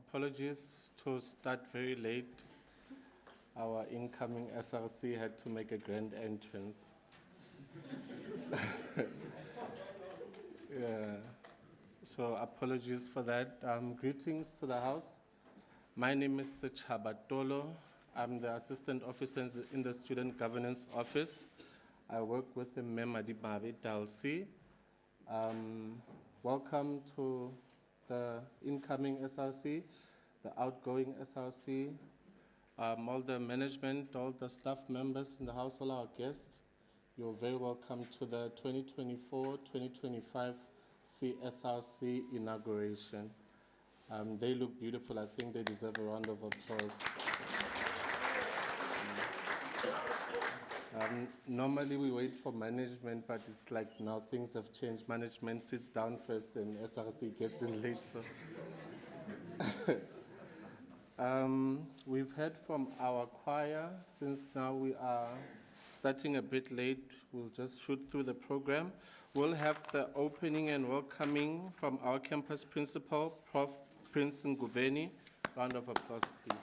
Apologies to start very late. Our incoming SRC had to make a grand entrance. Yeah. So apologies for that. Greetings to the House. My name is Chaba Tolo. I'm the Assistant Officer in the Student Governance Office. I work with the Memadi Babi Dalsi. Welcome to the incoming SRC, the outgoing SRC, all the management, all the staff members in the House, all our guests. You're very welcome to the 2024-2025 CSRC Inauguration. They look beautiful. I think they deserve a round of applause. Normally we wait for management, but it's like now things have changed. Management sits down first and SRC gets in late. So. We've heard from our choir. Since now we are starting a bit late, we'll just shoot through the program. We'll have the opening and welcoming from our campus principal, Prof. Prince Ngubeni. Round of applause, please.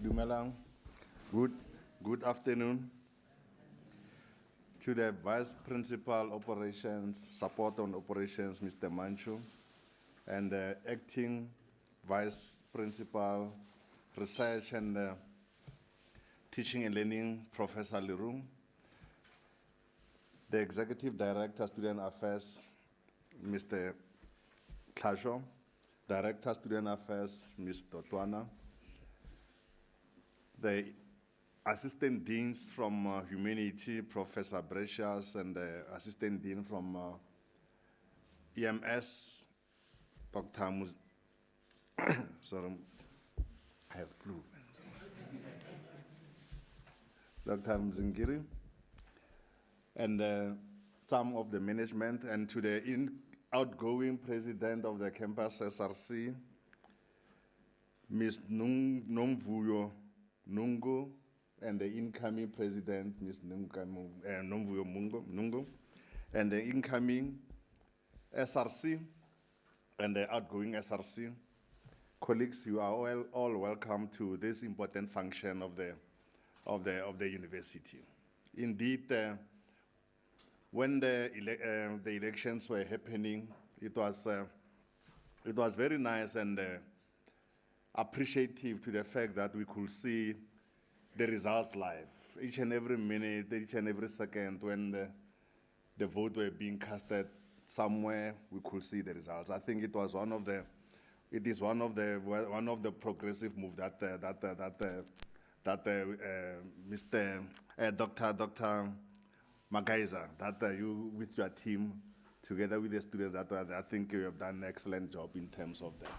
Dumelang. Good afternoon. To the Vice Principal Operations, Support on Operations, Mr. Manchu, and the Acting Vice Principal, Research and Teaching and Learning, Professor Leroux, the Executive Director, Student Affairs, Mr. Klasho, Director, Student Affairs, Ms. Totwana, the Assistant Deans from Humanity, Professor Brecias, and the Assistant Dean from EMS, Dr. Sorry, I have flu. Dr. Mzingiri, and some of the management, and to the outgoing president of the campus SRC, Ms. Nomvuyo Nungo, and the incoming president, Ms. Nomvuyo Nungo, and the incoming SRC and the outgoing SRC. Colleagues, you are all welcome to this important function of the university. Indeed, when the elections were happening, it was very nice and appreciative to the fact that we could see the results live. Each and every minute, each and every second, when the vote were being casted somewhere, we could see the results. I think it is one of the progressive moves that Mr. Dr. Magaiza, that you with your team, together with the students, I think you have done an excellent job in terms of that.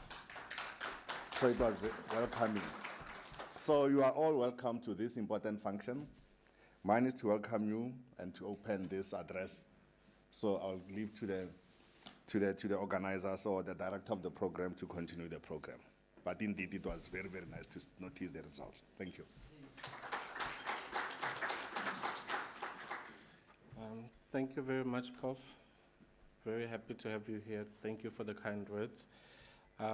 So it was welcoming. So you are all welcome to this important function. Mine is to welcome you and to open this address. So I'll leave to the organizers or the director of the program to continue the program. But indeed, it was very, very nice to notice the results. Thank you. Thank you very much, Prof. Very happy to have you here. Thank you for the kind words.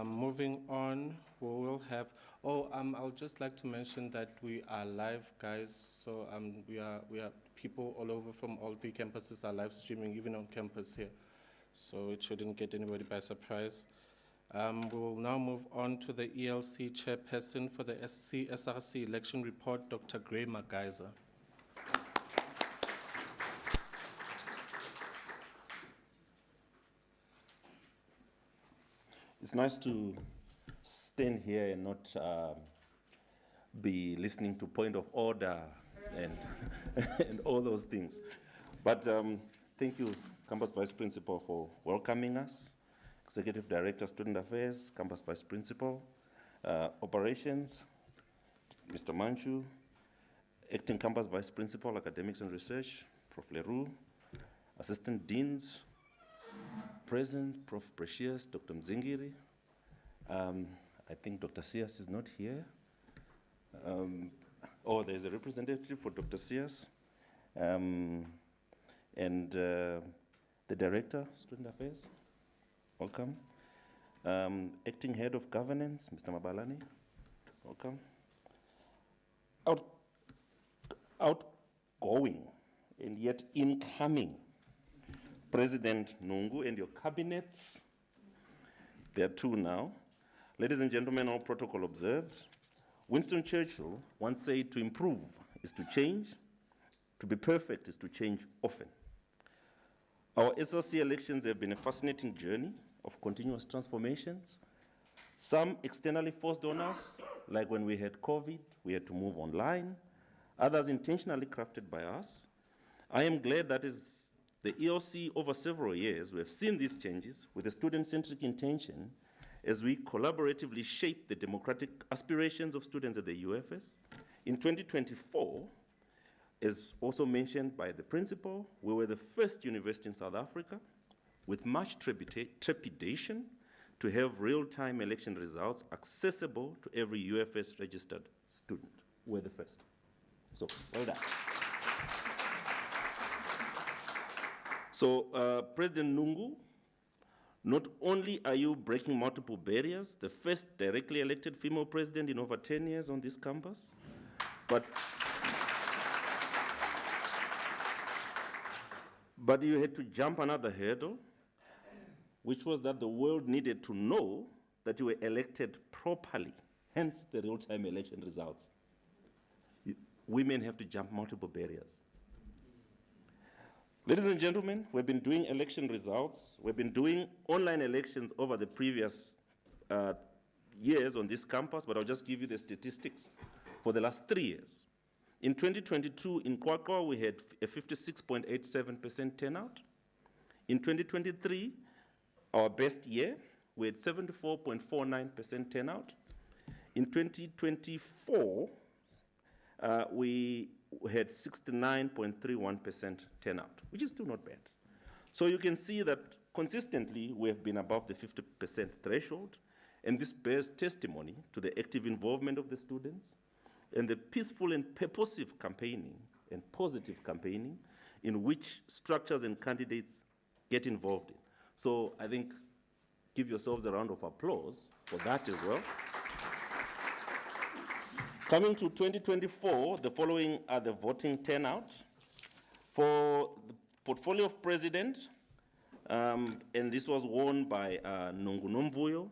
Moving on, we will have, I'll just like to mention that we are live, guys. So we are people all over from all three campuses are live streaming, even on campus here. So it shouldn't get anybody by surprise. We will now move on to the ELC chairperson for the CSRC election report, Dr. Gray Magaiza. It's nice to stand here and not be listening to point of order and, and all those things. But thank you, Campus Vice Principal, for welcoming us. Executive Director, Student Affairs, Campus Vice Principal, Operations, Mr. Manchu, Acting Campus Vice Principal, Academics and Research, Prof. Leroux, Assistant Deans, President, Prof. Precious, Dr. Mzingiri. I think Dr. Sias is not here. There's a representative for Dr. Sias. And the Director, Student Affairs. welcome. Acting Head of Governance, Mr. Mabalani, welcome. Outgoing and yet incoming President Nungu and your cabinets, there are two now. Ladies and gentlemen, all protocol observed. Winston Churchill once said, to improve is to change, to be perfect is to change often. Our SRC elections have been a fascinating journey of continuous transformations. Some externally forced on us, like when we had COVID, we had to move online. Others intentionally crafted by us. I am glad that as the EOC over several years, we have seen these changes with a student-centric intention as we collaboratively shape the democratic aspirations of students at the UFS. In 2024, as also mentioned by the principal, we were the first university in South Africa with much trepidation to have real-time election results accessible to every UFS registered student. We're the first. So, well done. So, President Nungu, not only are you breaking multiple barriers, the first directly elected female president in over 10 years on this campus, but you had to jump another hurdle, which was that the world needed to know that you were elected properly, hence the real-time election results. Women have to jump multiple barriers. Ladies and gentlemen, we've been doing election results. We've been doing online elections over the previous years on this campus, but I'll just give you the statistics for the last 3 years. In 2022, in Kwakwa, we had a 56.87% turnout. In 2023, our best year, we had 74.49% turnout. In 2024, we had 69.31% turnout, which is still not bad. So you can see that consistently we have been above the 50% threshold, and this bears testimony to the active involvement of the students and the peaceful and purposive campaigning and positive campaigning in which structures and candidates get involved in. So I think give yourselves a round of applause for that as well. Coming to 2024, the following are the voting turnout. For the portfolio of president, and this was won by Nungu Nomvuyo,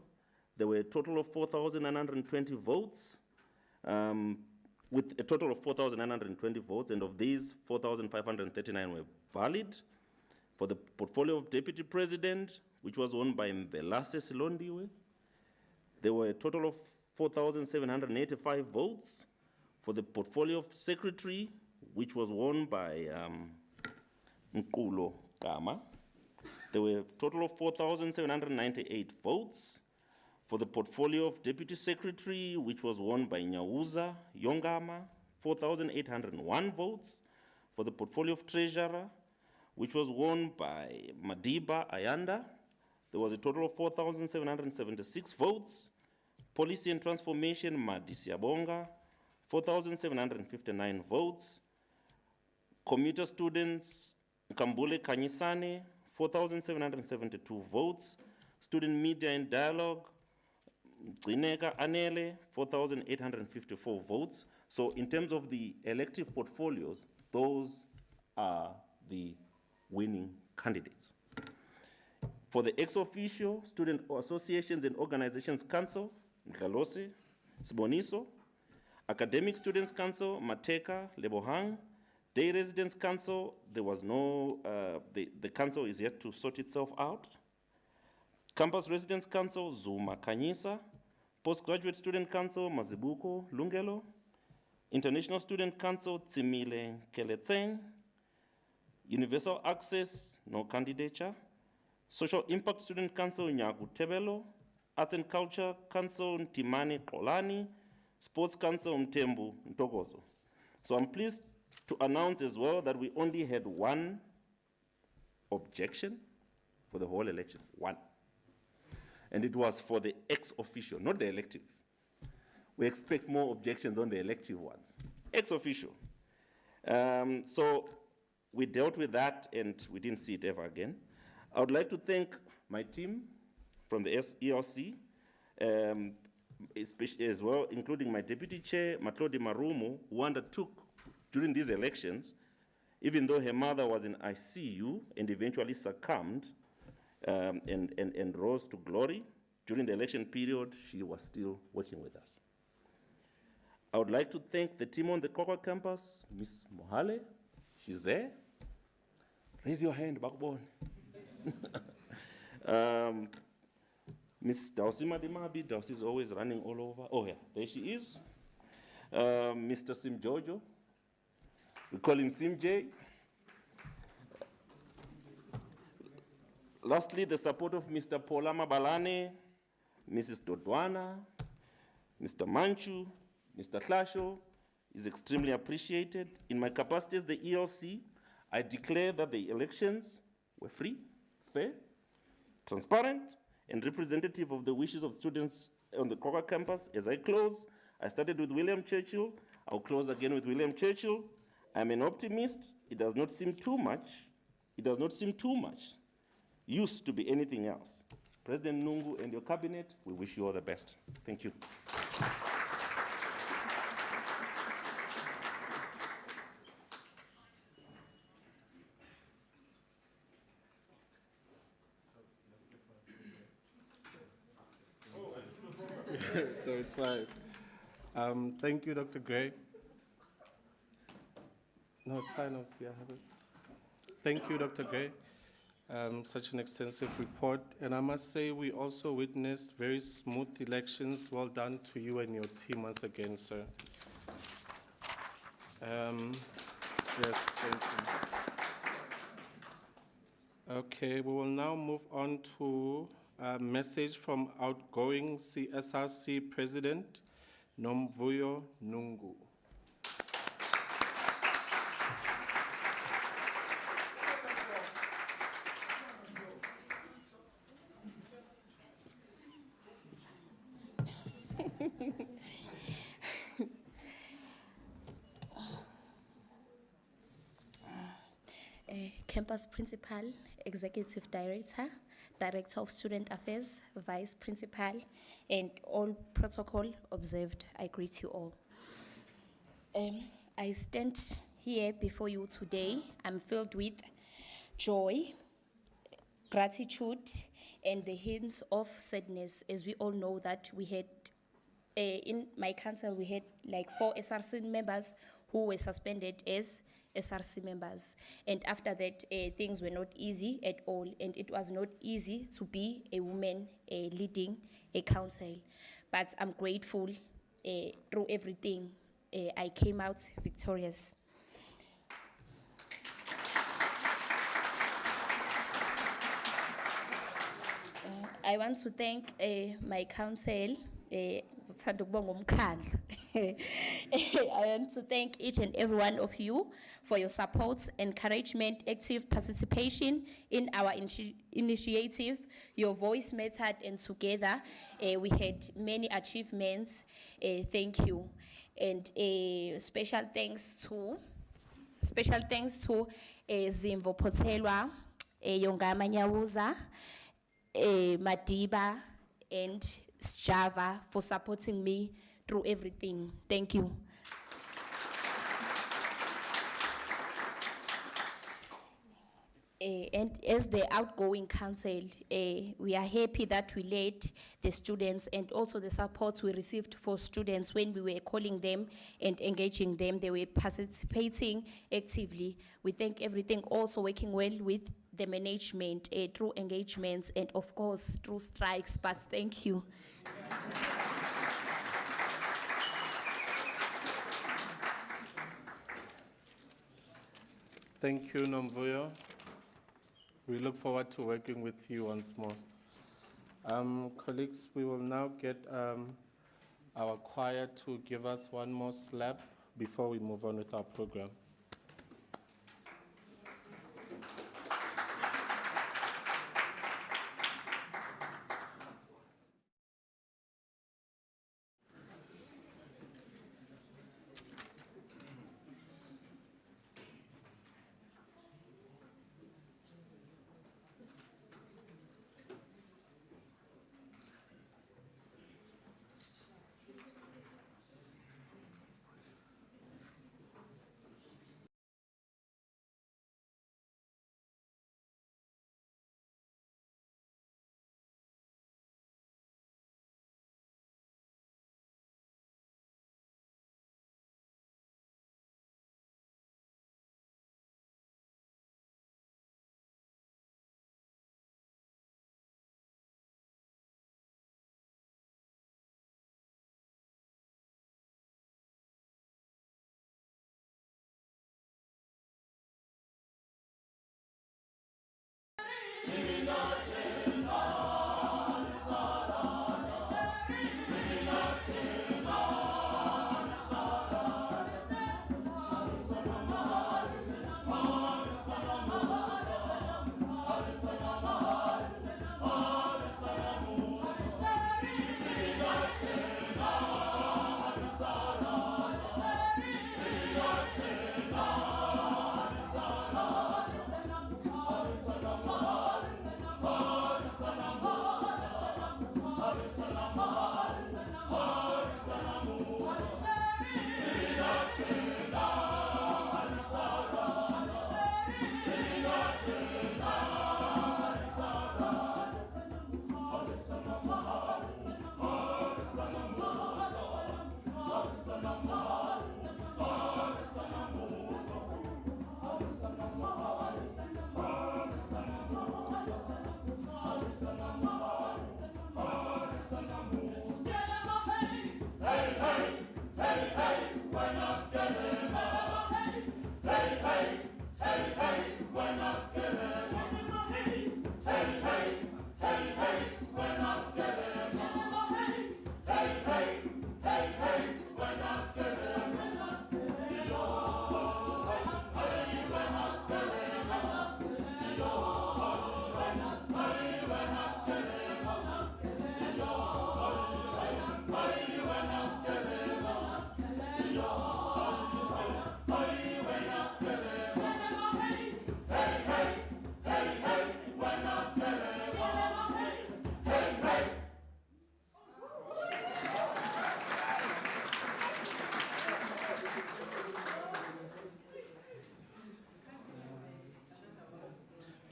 there were a total of 4,920 votes, with a total of 4,920 votes, and of these, 4,539 were valid. For the portfolio of deputy president, which was won by Mbelase Silondiwe, there were a total of 4,785 votes. For the portfolio of secretary, which was won by Nkulo Kama, there were a total of 4,798 votes. For the portfolio of deputy secretary, which was won by Nyauza Yongama, 4,801 votes. For the portfolio of treasurer, which was won by Madiba Ayanda, there was a total of 4,776 votes. Policy and transformation, Madisiabonga, 4,759 votes. Commuter students, Kambule Kanyisane, 4,772 votes. Student media and dialogue, Gcineka Anele, 4,854 votes. So in terms of the elective portfolios, those are the winning candidates. For the ex-officio, Student Associations and Organizations Council, Ngalose, Siboniso, Academic Students Council, Mateka, Lebohang, Day Residents Council, there was no, the council is yet to sort itself out. Campus Residents Council, Zuma Kanyisa, Postgraduate Student Council, Mazibuko, Lungelo, International Student Council, Tsimile Keletseng, Universal Access, no candidature, Social Impact Student Council, Nyagu Tebelo, Arts and Culture Council, Ntimani Kolani, Sports Council, Mtembu Ntokozo. So I'm pleased to announce as well that we only had one objection for the whole election, one. And it was for the ex-officio, not the elective. We expect more objections on the elective ones. Ex-officio. So we dealt with that and we didn't see it ever again. I would like to thank my team, from the ERC, especially as well, including my deputy chair, Matlodi Marumo, who undertook during these elections, even though her mother was in ICU and eventually succumbed and rose to glory. During the election period, she was still working with us. I would like to thank the team on the Kokwa campus, Ms. Mohale, she's there. Raise your hand, Bakbon. Ms. Dausi Madimabi, Dausi is always running all over. Oh yeah, there she is. Mr. Sim Jojo, we call him Sim J. Lastly, the support of Mr. Polama Balane, Mrs. Dodwana, Mr. Manchu, Mr. Klasho is extremely appreciated. In my capacity as the ELC, I declare that the elections were free, fair, transparent, and representative of the wishes of students on the Kokwa campus. As I close, I started with William Churchill. I'll close again with William Churchill. I'm an optimist. It does not seem too much. It does not seem too much used to be anything else. President Nungu and your cabinet, we wish you all the best. Thank you. No, it's fine. Thank you, Dr. Gray. No, it's fine, I have it. Thank you, Dr. Gray. Such an extensive report. And I must say, we also witnessed very smooth elections. Well done to you and your team once again, sir. Yes, thank you. Okay, we will now move on to a message from outgoing CSRC President, Nomvuyo Nungu. Campus Principal, Executive Director, Director of Student Affairs, Vice Principal, and all protocol observed, I greet you all. I stand here before you today. I'm filled with joy, gratitude, and the hints of sadness, as we all know that we had, in my council, we had like 4 SRC members who were suspended as SRC members. And after that, things were not easy at all. And it was not easy to be a woman leading a council. But I'm grateful through everything. I came out victorious. I want to thank my council. I want to thank each and every one of you for your support, encouragement, active participation in our initiative. Your voice mattered, and together we had many achievements. Thank you. And special thanks to Zimvo Potelwa, Yongama Nyawuza, Madiba, and Java for supporting me through everything. Thank you. And as the outgoing council, we are happy that we led the students and also the support we received for students when we were calling them and engaging them. They were participating actively. We thank everything, also working well with the management through engagements and of course through strikes, but thank you. Thank you, Nomvuyo. We look forward to working with you once more. Colleagues, we will now get our choir to give us one more slap before we move on with our program.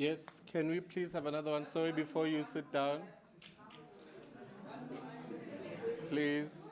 Yes, can we please have another one? Sorry, before you sit down. Please.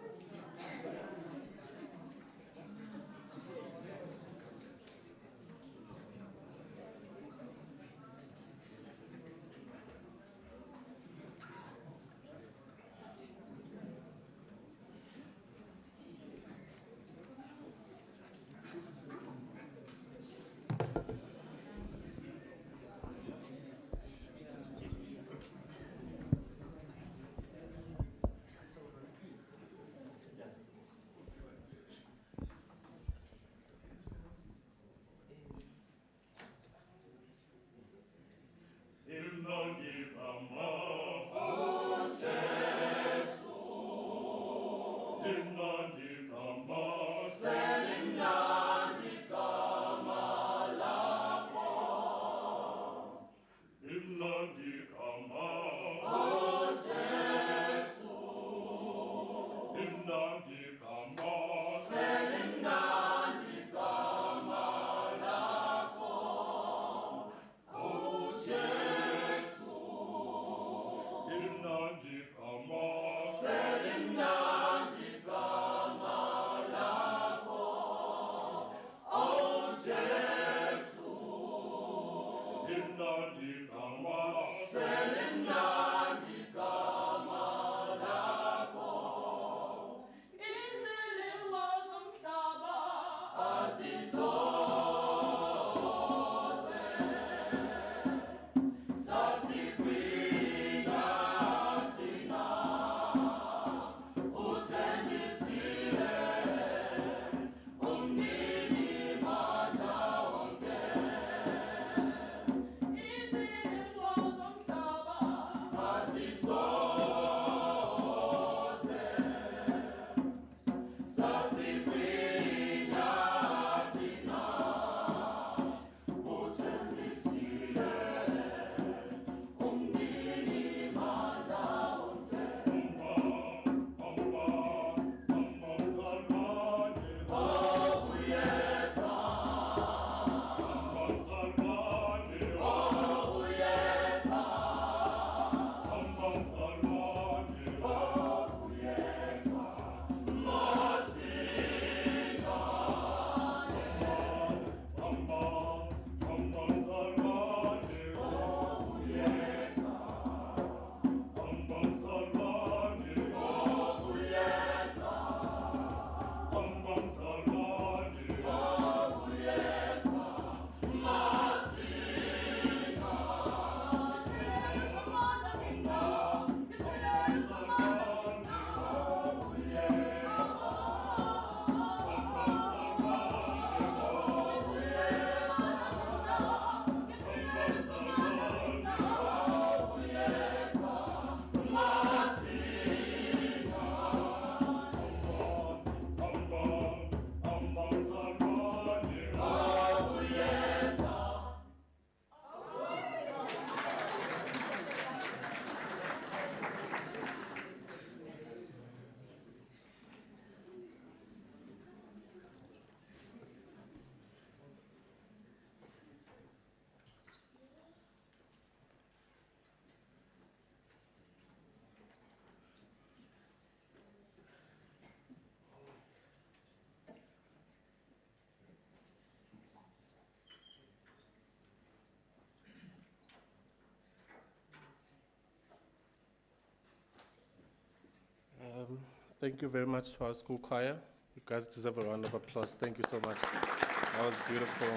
Thank you very much to our school choir. You guys deserve a round of applause. Thank you so much. That was beautiful.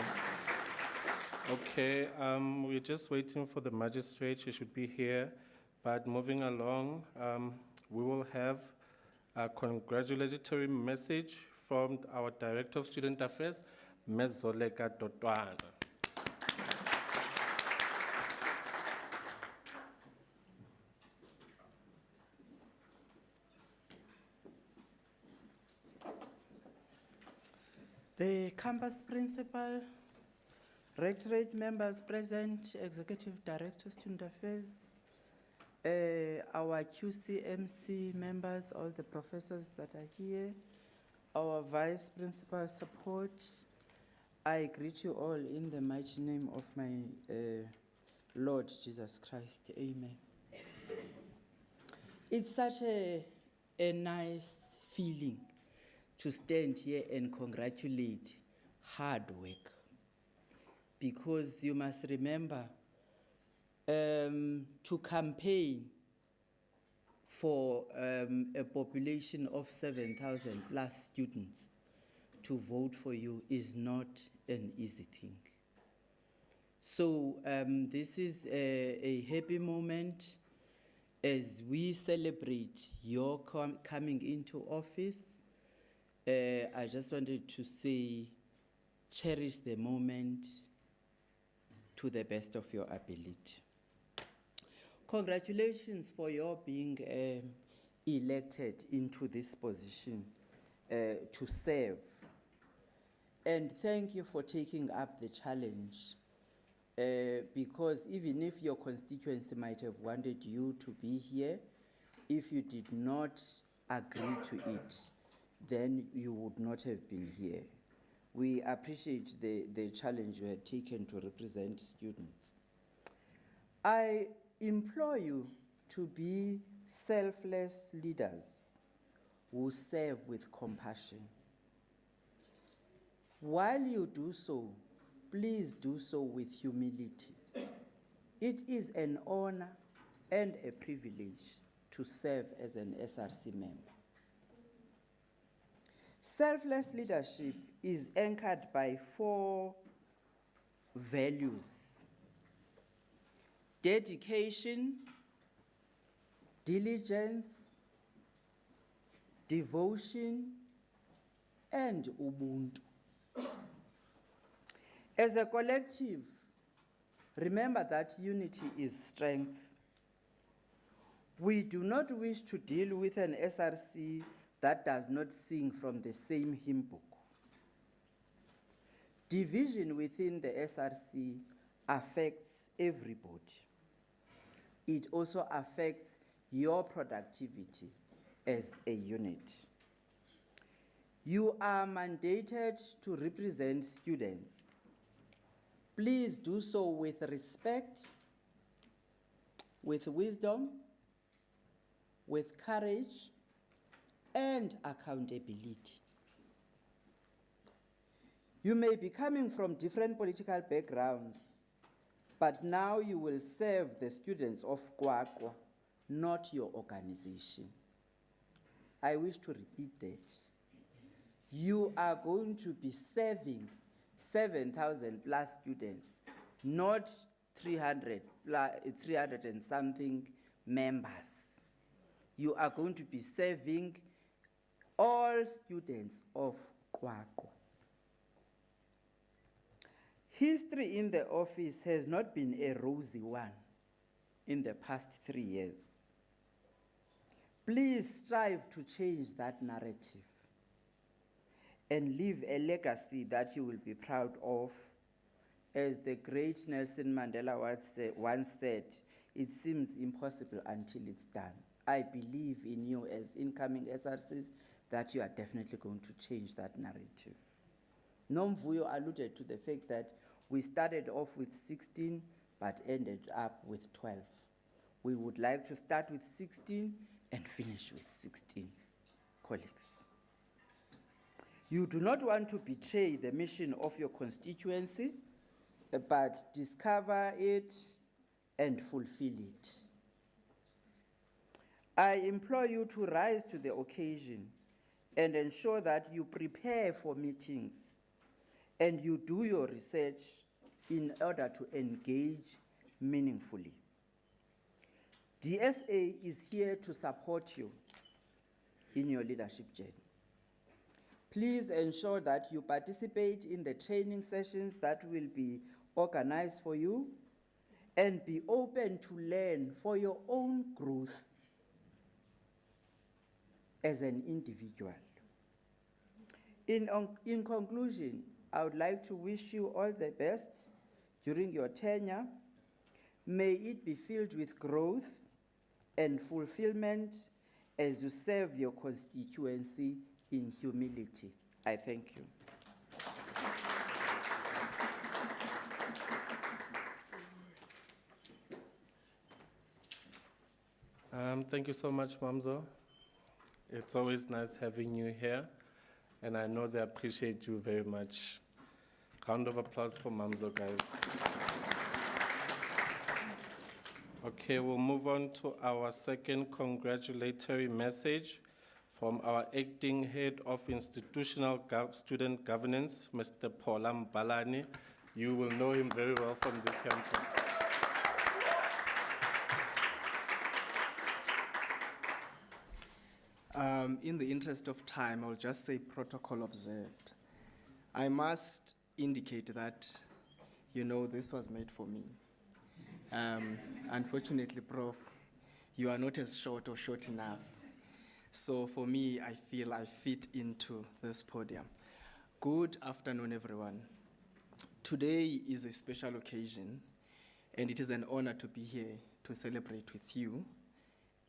Okay, we're just waiting for the magistrate. She should be here. But moving along, we will have a congratulatory message from our Director of Student Affairs, Ms. Zoleka Dotwana. The campus principal, rectorate members present, executive director, student affairs, our QCMC members, all the professors that are here, our vice principal support, I greet you all in the mighty name of my Lord Jesus Christ. Amen. It's such a nice feeling to stand here and congratulate hard work. Because you must remember, to campaign for a population of 7,000 plus students to vote for you is not an easy thing. So this is a happy moment as we celebrate your coming into office. I just wanted to say, cherish the moment to the best of your ability. Congratulations for your being elected into this position to serve. And thank you for taking up the challenge, because even if your constituency might have wanted you to be here, if you did not agree to it, then you would not have been here. We appreciate the challenge you had taken to represent students. I implore you to be selfless leaders who serve with compassion. While you do so, please do so with humility. It is an honor and a privilege to serve as an SRC member. Selfless leadership is anchored by 4 values: dedication, diligence, devotion, and ubuntu. As a collective, remember that unity is strength. We do not wish to deal with an SRC that does not sing from the same hymn book. Division within the SRC affects everybody. It also affects your productivity as a unit. You are mandated to represent students. Please do so with respect, with wisdom, with courage, and accountability. You may be coming from different political backgrounds, but now you will serve the students of Kwakwa, not your organization. I wish to repeat that. You are going to be serving 7,000 plus students, not 300 and something members. You are going to be serving all students of Kwakwa. History in the office has not been a rosy one in the past 3 years. Please strive to change that narrative and leave a legacy that you will be proud of. As the great Nelson Mandela once said, it seems impossible until it's done. I believe in you as incoming SRCs that you are definitely going to change that narrative. Nomvuyo alluded to the fact that we started off with 16 but ended up with 12. We would like to start with 16 and finish with 16 colleagues. You do not want to betray the mission of your constituency, but discover it and fulfill it. I implore you to rise to the occasion and ensure that you prepare for meetings and you do your research in order to engage meaningfully. DSA is here to support you in your leadership journey. Please ensure that you participate in the training sessions that will be organized for you and be open to learn for your own growth as an individual. In conclusion, I would like to wish you all the best during your tenure. May it be filled with growth and fulfillment as you serve your constituency in humility. I thank you. Thank you so much, Mamzo. It's always nice having you here, and I know they appreciate you very much. Round of applause for Mamzo, guys. Okay, we'll move on to our second congratulatory message from our acting head of institutional student governance, Mr. Paula Mbalani. You will know him very well from this campus. In the interest of time, I'll just say protocol observed. I must indicate that, this was made for me. Unfortunately, Prof, you are not as short or short enough. So for me, I feel I fit into this podium. Good afternoon, everyone. Today is a special occasion, and it is an honor to be here to celebrate with you.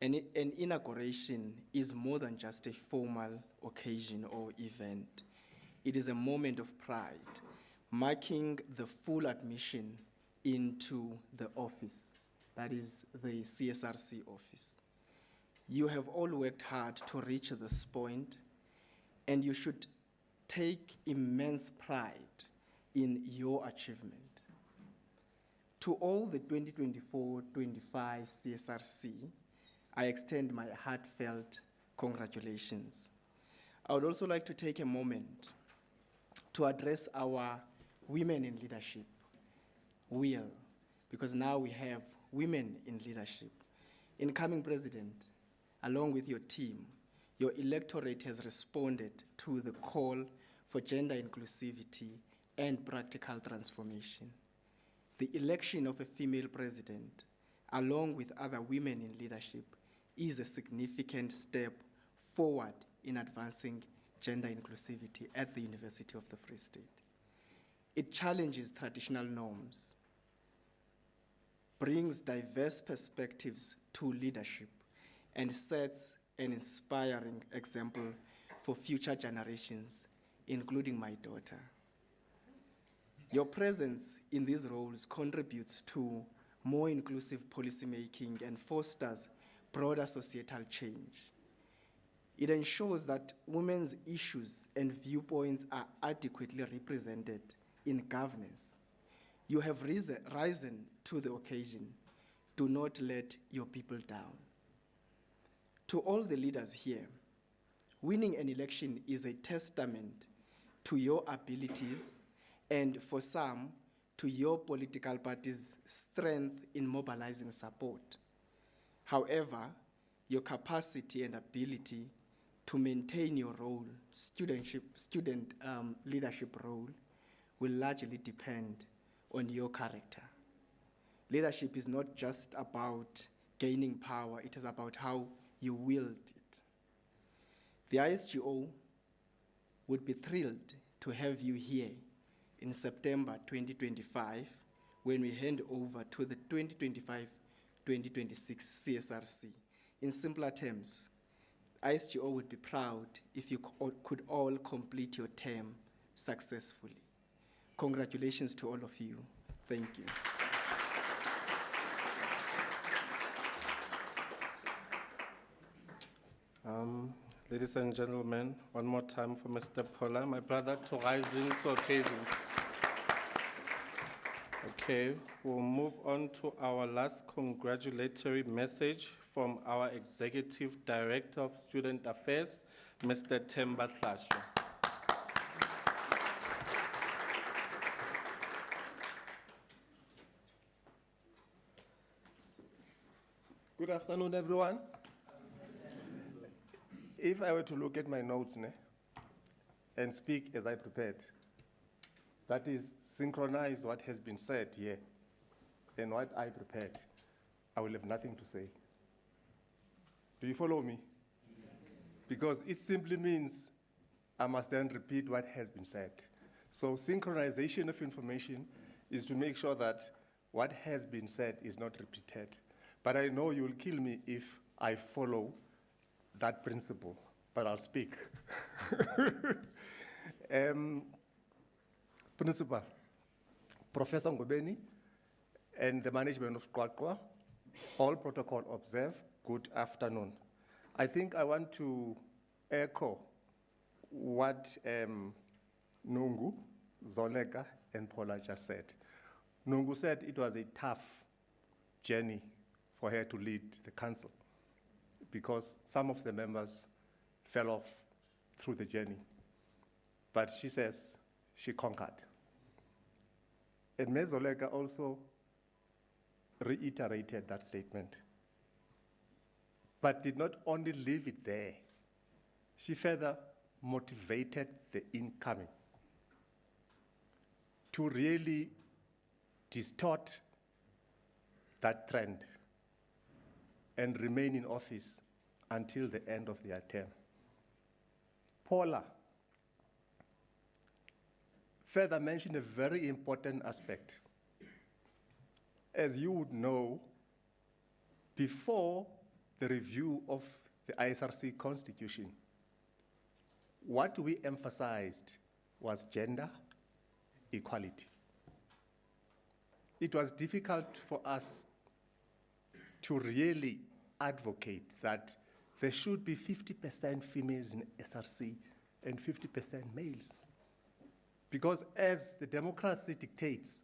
An inauguration is more than just a formal occasion or event. It is a moment of pride, marking the full admission into the office, that is the CSRC office. You have all worked hard to reach this point, and you should take immense pride in your achievement. To all the 2024-25 CSRC, I extend my heartfelt congratulations. I would also like to take a moment to address our women in leadership, because now we have women in leadership. Incoming President, along with your team, your electorate has responded to the call for gender inclusivity and practical transformation. The election of a female president, along with other women in leadership, is a significant step forward in advancing gender inclusivity at the University of the Free State. It challenges traditional norms, brings diverse perspectives to leadership, and sets an inspiring example for future generations, including my daughter. Your presence in these roles contributes to more inclusive policymaking and fosters broader societal change. It ensures that women's issues and viewpoints are adequately represented in governance. You have risen to the occasion. Do not let your people down. To all the leaders here, winning an election is a testament to your abilities and, for some, to your political party's strength in mobilizing support. However, your capacity and ability to maintain your role, student leadership role, will largely depend on your character. Leadership is not just about gaining power, it is about how you wield it. The ISGO would be thrilled to have you here in September 2025 when we hand over to the 2025-2026 CSRC. In simpler terms, ISGO would be proud if you could all complete your term successfully. Congratulations to all of you. Thank you. Ladies and gentlemen, one more time for Mr. Paula, my brother, to rise into occasions. Okay, we'll move on to our last congratulatory message from our Executive Director of Student Affairs, Mr. Themba Hlasho. Good afternoon, everyone. If I were to look at my notes and speak as I prepared, that is, synchronize what has been said here and what I prepared, I will have nothing to say. Do you follow me? Yes. Because it simply means I must then repeat what has been said. So synchronization of information is to make sure that what has been said is not repeated. But I know you will kill me if I follow that principle, but I'll speak. Principal, Professor Ngobeni, and the management of Qwaqwa, all protocol observed, good afternoon. I think I want to echo what Nungu, Zoneka, and Paula just said. Nungu said it was a tough journey for her to lead the council because some of the members fell off through the journey. But she says she conquered. And Ms. Zolega also reiterated that statement, but did not only leave it there. She further motivated the incoming to really distort that trend and remain in office until the end of their term. Paula further mentioned a very important aspect. As you would know, before the review of the CSRC Constitution, what we emphasized was gender equality. It was difficult for us to really advocate that there should be 50% females in SRC and 50% males. Because as the democracy dictates,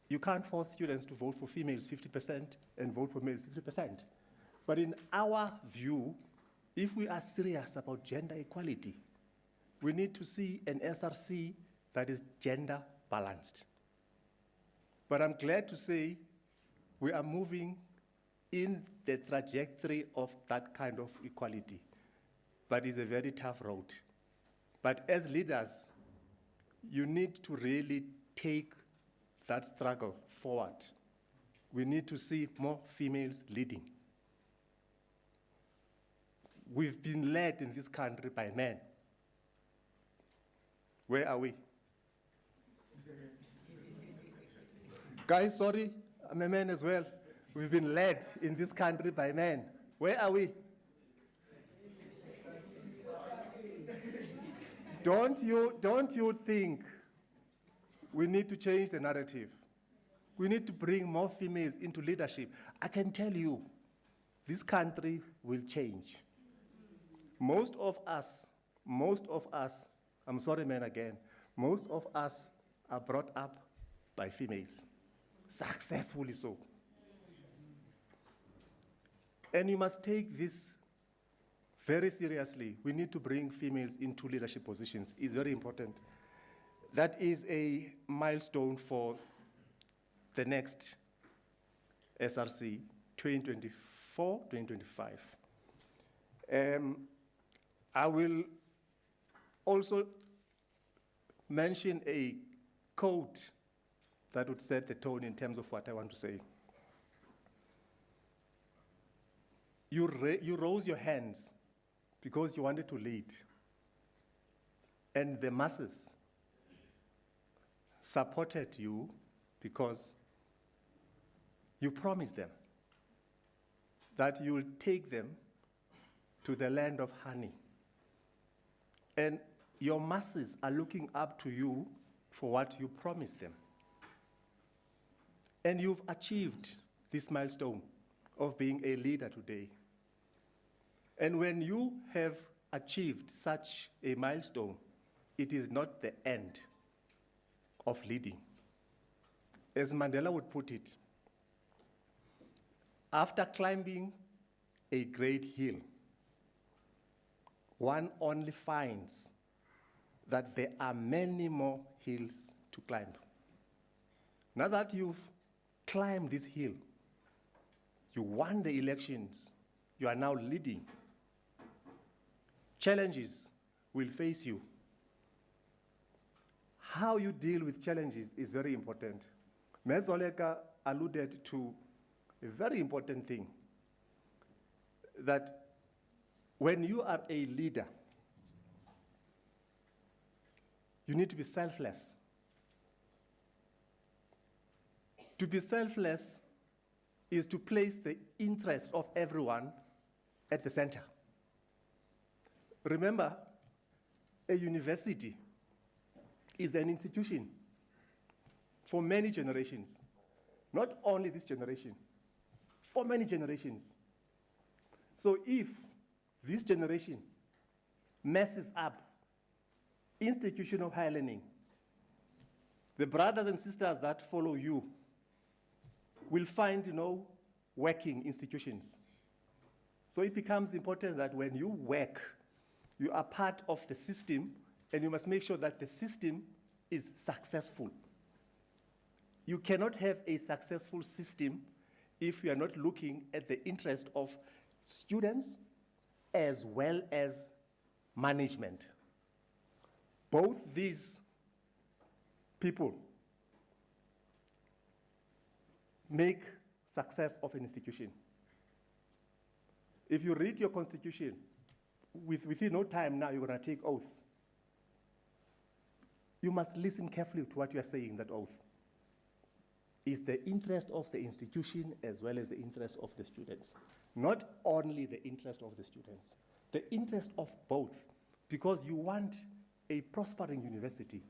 you can't force students to vote for females 50% and vote for males 50%. But in our view, if we are serious about gender equality, we need to see an SRC that is gender balanced. But I'm glad to say we are moving in the trajectory of that kind of equality. But it's a very tough road. But as leaders, you need to really take that struggle forward. We need to see more females leading. We've been led in this country by men. Where are we? Guys, sorry, I'm a man as well. We've been led in this country by men. Where are we? Don't you think we need to change the narrative? We need to bring more females into leadership. I can tell you, this country will change. Most of us, I'm sorry, men again, most of us are brought up by females, successfully so. And you must take this very seriously. We need to bring females into leadership positions. It's very important. That is a milestone for the next SRC 2024-2025. I will also mention a quote that would set the tone in terms of what I want to say. You rose your hands because you wanted to lead. And the masses supported you because you promised them that you will take them to the land of honey. And your masses are looking up to you for what you promised them. And you've achieved this milestone of being a leader today. And when you have achieved such a milestone, it is not the end of leading. As Mandela would put it, After climbing a great hill, one only finds that there are many more hills to climb. Now that you've climbed this hill, you won the elections, you are now leading. Challenges will face you. How you deal with challenges is very important. Ms. Oleka alluded to a very important thing, that when you are a leader, you need to be selfless. To be selfless is to place the interest of everyone at the center. Remember, a university is an institution for many generations. Not only this generation, for many generations. So if this generation messes up institutional higher learning, the brothers and sisters that follow you will find working institutions. So it becomes important that when you work, you are part of the system, and you must make sure that the system is successful. You cannot have a successful system if you are not looking at the interest of students as well as management. Both these people make success of an institution. If you read your constitution, within no time now, you're going to take oath. You must listen carefully to what you are saying in that oath. Is the interest of the institution as well as the interest of the students. Not only the interest of the students, the interest of both, because you want a prospering university.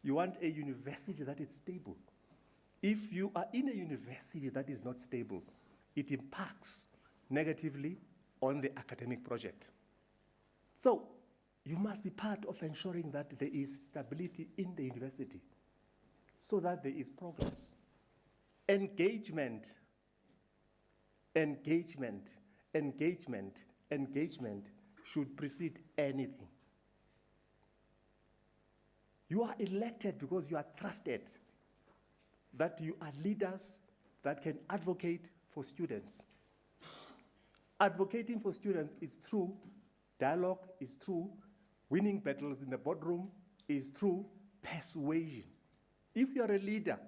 You want a university that is stable. If you are in a university that is not stable, it impacts negatively on the academic project. So you must be part of ensuring that there is stability in the university so that there is progress. Engagement, engagement, engagement, engagement should precede anything. You are elected because you are trusted, that you are leaders that can advocate for students. Advocating for students is through dialogue, is through winning battles in the boardroom, is through persuasion. If you are a leader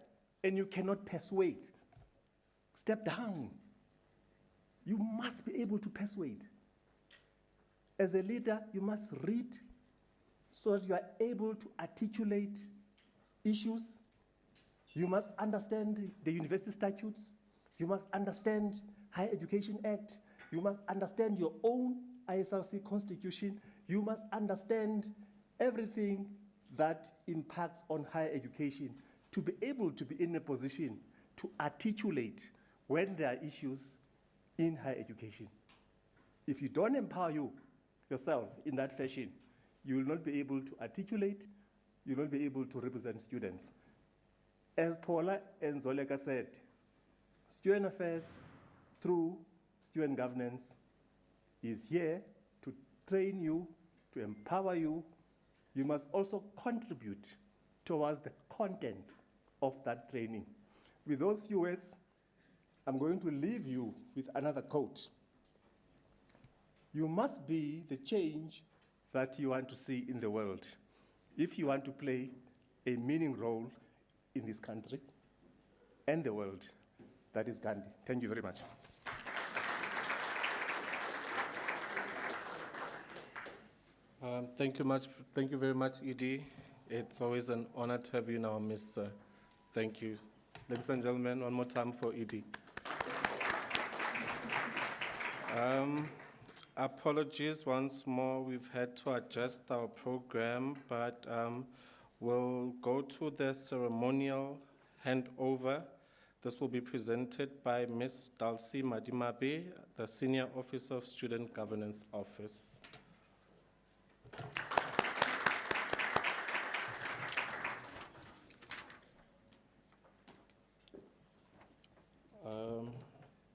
and you cannot persuade, step down. You must be able to persuade. As a leader, you must read so that you are able to articulate issues. You must understand the university statutes. You must understand Higher Education Act. You must understand your own CSRC constitution. You must understand everything that impacts on higher education to be able to be in a position to articulate when there are issues in higher education. If you don't empower yourself in that fashion, you will not be able to articulate, you will not be able to represent students. As Paula and Zoleka said, student affairs through student governance is here to train you, to empower you. You must also contribute towards the content of that training. With those few words, I'm going to leave you with another quote. You must be the change that you want to see in the world if you want to play a meaningful role in this country and the world. That is Gandhi. Thank you very much. Thank you very much, Edie. It's always an honor to have you in our midst, sir. Thank you. Ladies and gentlemen, one more time for Edie. Apologies once more, we've had to adjust our program, but we'll go to the ceremonial handover. This will be presented by Ms. Dalsi Madimabe, the Senior Officer of Student Governance Office.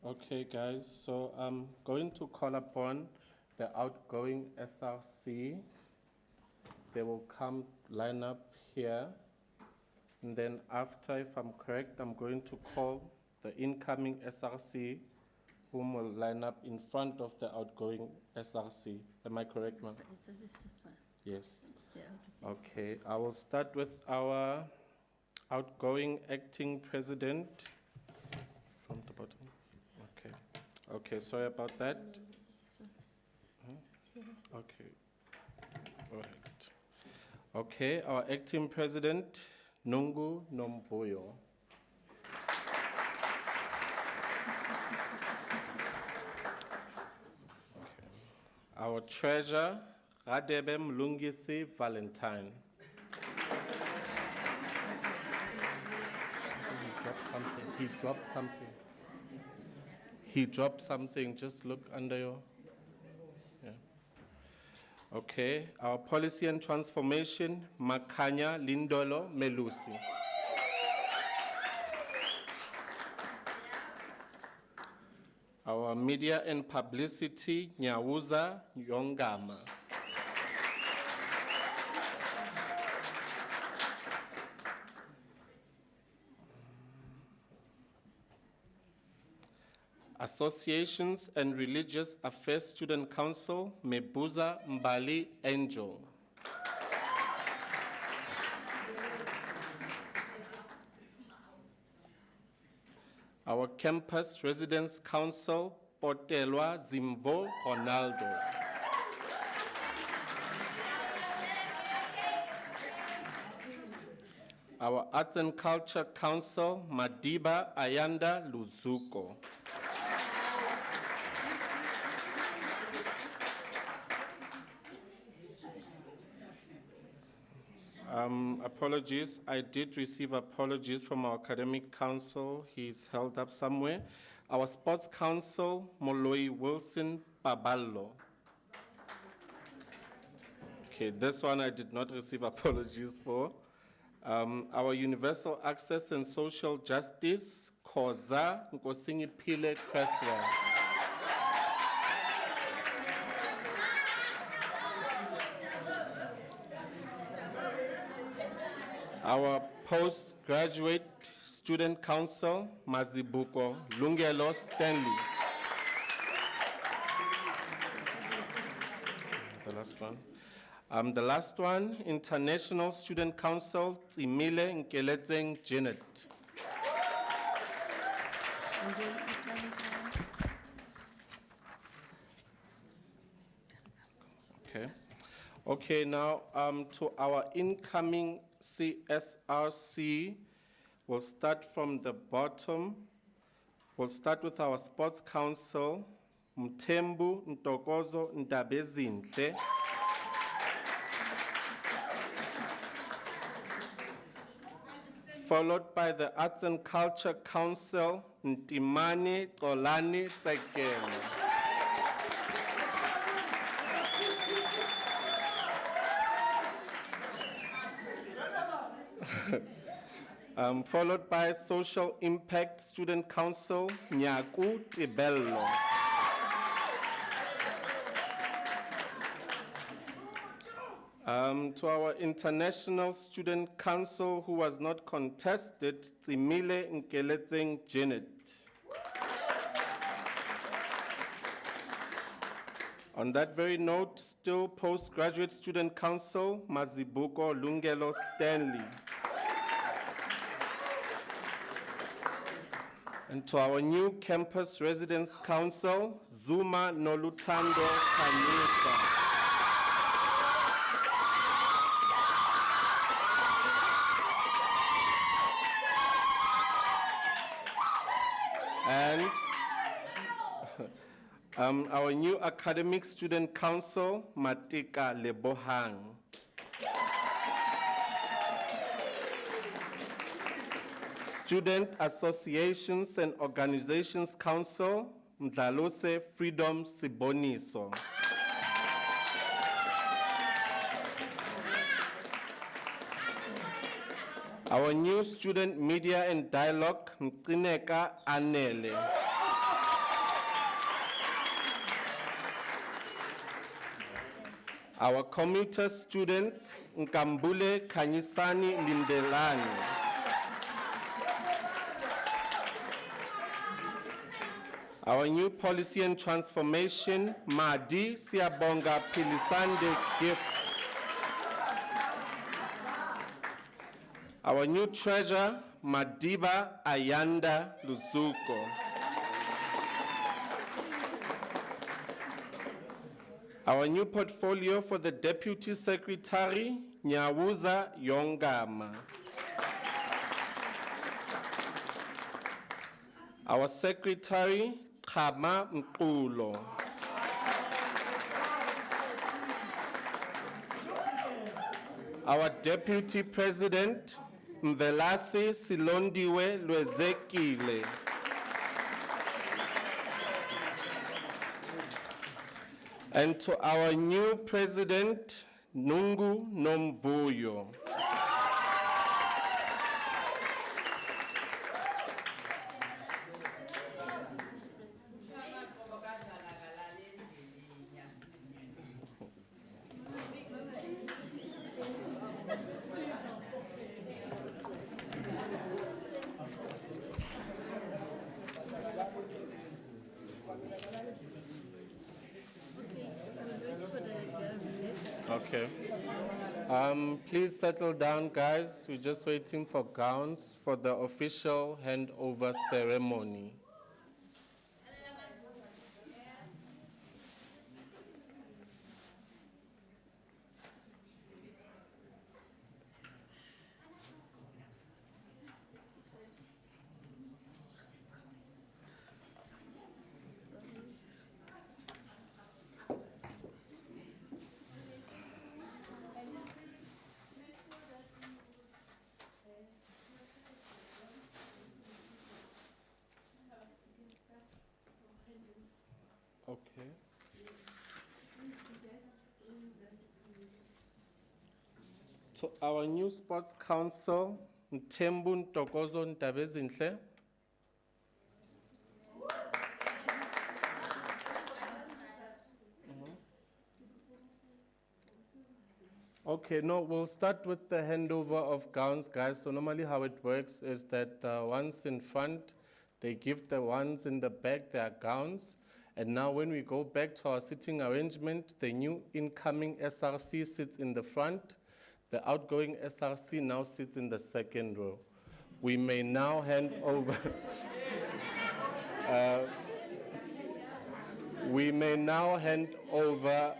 Okay, guys, so I'm going to call upon the outgoing SRC. They will come line up here. And then after, if I'm correct, I'm going to call the incoming SRC, whom will line up in front of the outgoing SRC. Am I correct, ma'am? Yes. Okay, I will start with our outgoing acting president from the bottom. Okay. Okay, sorry about that. Okay. All right. Okay, our acting president, Nungu Nomvuyo. Our treasurer, Radebe Mlungisi Valentine. He dropped something. He dropped something. He dropped something. Just look under your. Yeah. Okay. Our policy and transformation, Makanya Lindolo Melusi. Our media and publicity, Nyawuza Yongama. Associations and Religious Affairs Student Council, Mebuza Mbali Angel. Our Campus Residence Council, Potelwa Zimvo Ronaldo. Our Arts and Culture Council, Madiba Ayanda Luzuko. Apologies, I did receive apologies from our academic council. He's held up somewhere. Our sports council, Moloi Wilson Baballo. Okay, this one I did not receive apologies for. Our universal access and social justice, Koza Nkosingi Pile Cresswell. Our postgraduate student council, Mazibuko Lungelo Stanley. The last one. The last one, International Student Council, Tsimile Nkeletseng Janet. Okay. Okay, now to our incoming CSRC, we'll start from the bottom. We'll start with our Sports Council, Mtembu Ntokozo Ndabezinhle. Followed by the Arts and Culture Council, Ntimani Tolani Tsekele. Followed by Social Impact Student Council, Nyaku Tibello. To our International Student Council, who was not contested, Tsimile Nkeletseng Janet. On that very note, still Postgraduate Student Council, Mazibuko Lungelo Stanley. And to our new Campus Residence Council, Zuma Nolutando Kanisa. And our new Academic Student Council, Matika Lebohang. Student Associations and Organizations Council, Mdlalose Freedom Siboniso. Our new Student Media and Dialogue, Mtrineka Anele. Our commuter students, Nkambule Kanyisani Lindelani. Our new policy and transformation, Madi Siabonga Pilisande Gift. Our new treasurer, Madiba Ayanda Luzuko. Our new portfolio for the Deputy Secretary, Nyawuza Yongama. Our Secretary, Kama Mkulo. Our Deputy President, Mvelasi Silondiwe Lwezekile. And to our new President, Nungu Nomvuyo. Okay. Please settle down, guys. We're just waiting for gowns for the official handover ceremony. Okay. To our new sports council, Mthembu Ntokozo Ntabezinhle. Okay, no, we'll start with the handover of gowns, guys. So normally how it works is that ones in front, they give the ones in the back their gowns. And now when we go back to our sitting arrangement, the new incoming SRC sits in the front. The outgoing SRC now sits in the second row. We may now hand over. We may now hand over.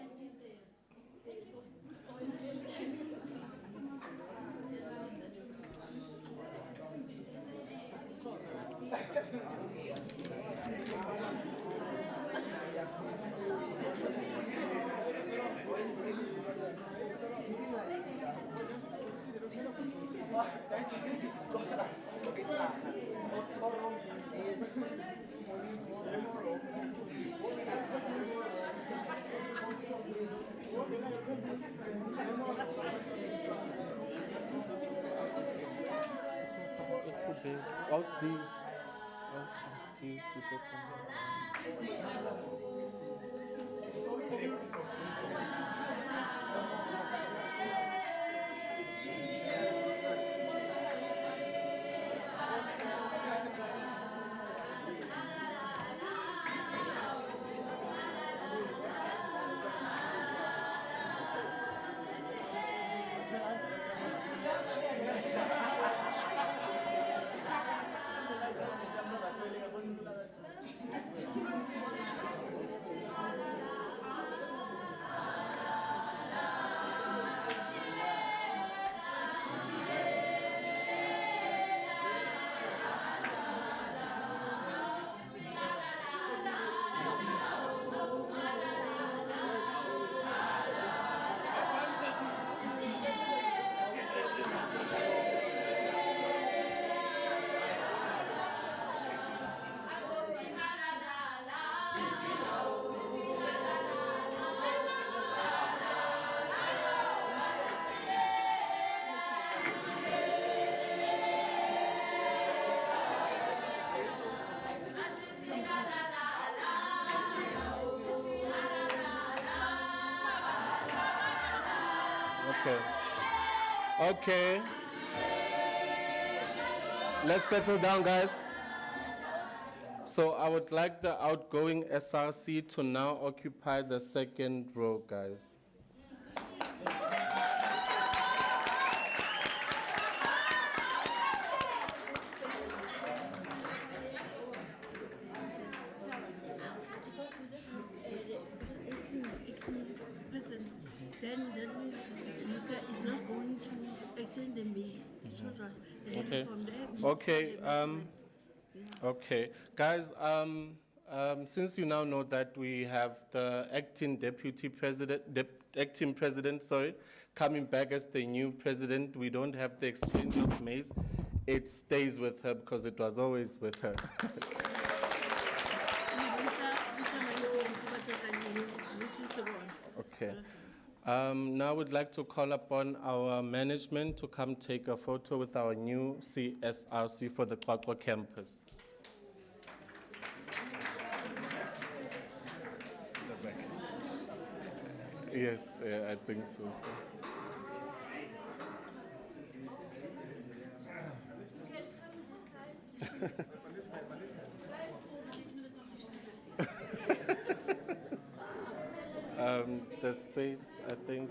Okay. Okay. Let's settle down, guys. So I would like the outgoing SRC to now occupy the second row, guys. Then that means Luca is not going to exchange the maize, etc. And then Okay. from there, we Okay. the measurement. Okay, guys. Since you now know that we have the acting deputy president, acting president, sorry, coming back as the new president, we don't have the exchange of maize. It stays with her because it was always with her. Okay. Now I would like to call upon our management to come take a photo with our new CSRC for the Kwakwa campus. The back. Yes, I think so. The space, I think.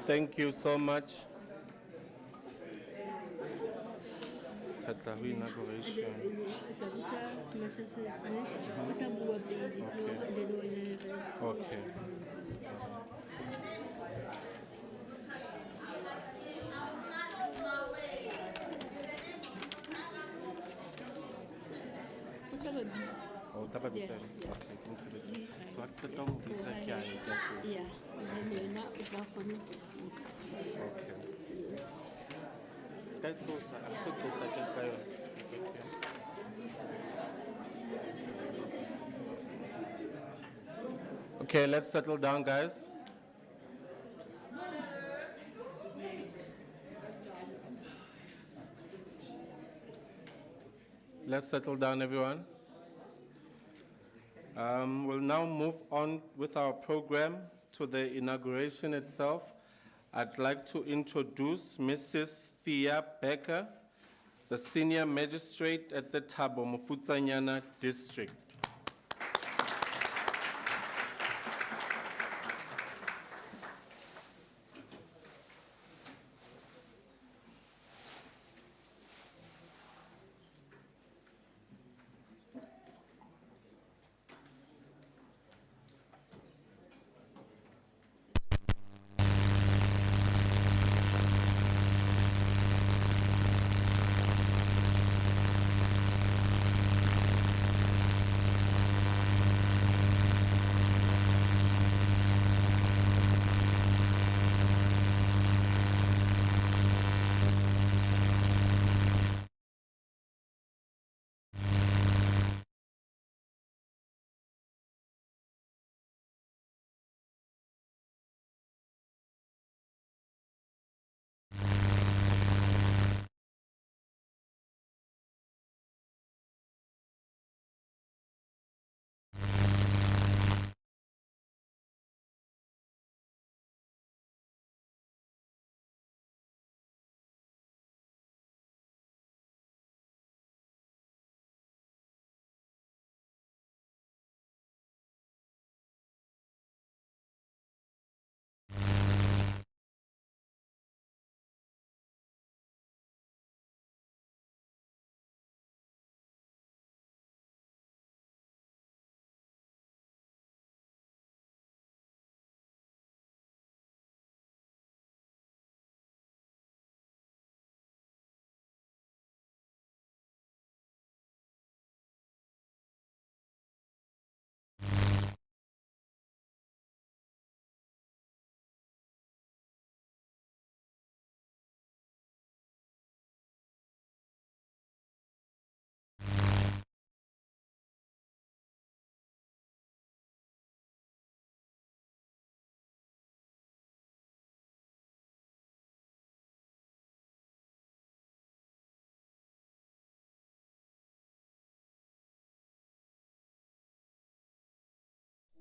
Thank you so much. CSRC Inauguration. Okay. Oh, taba bitsa. Okay, consider. So what's the term bitsa kya hai kya ko? Yeah, and then you're not going to Okay. Sky close. I'm so close. I can try. Okay, let's settle down, guys. Let's settle down, everyone. We'll now move on with our program to the inauguration itself. I'd like to introduce Mrs. Thea Becker, the Senior Magistrate at the Thabo Mofutsanyana District.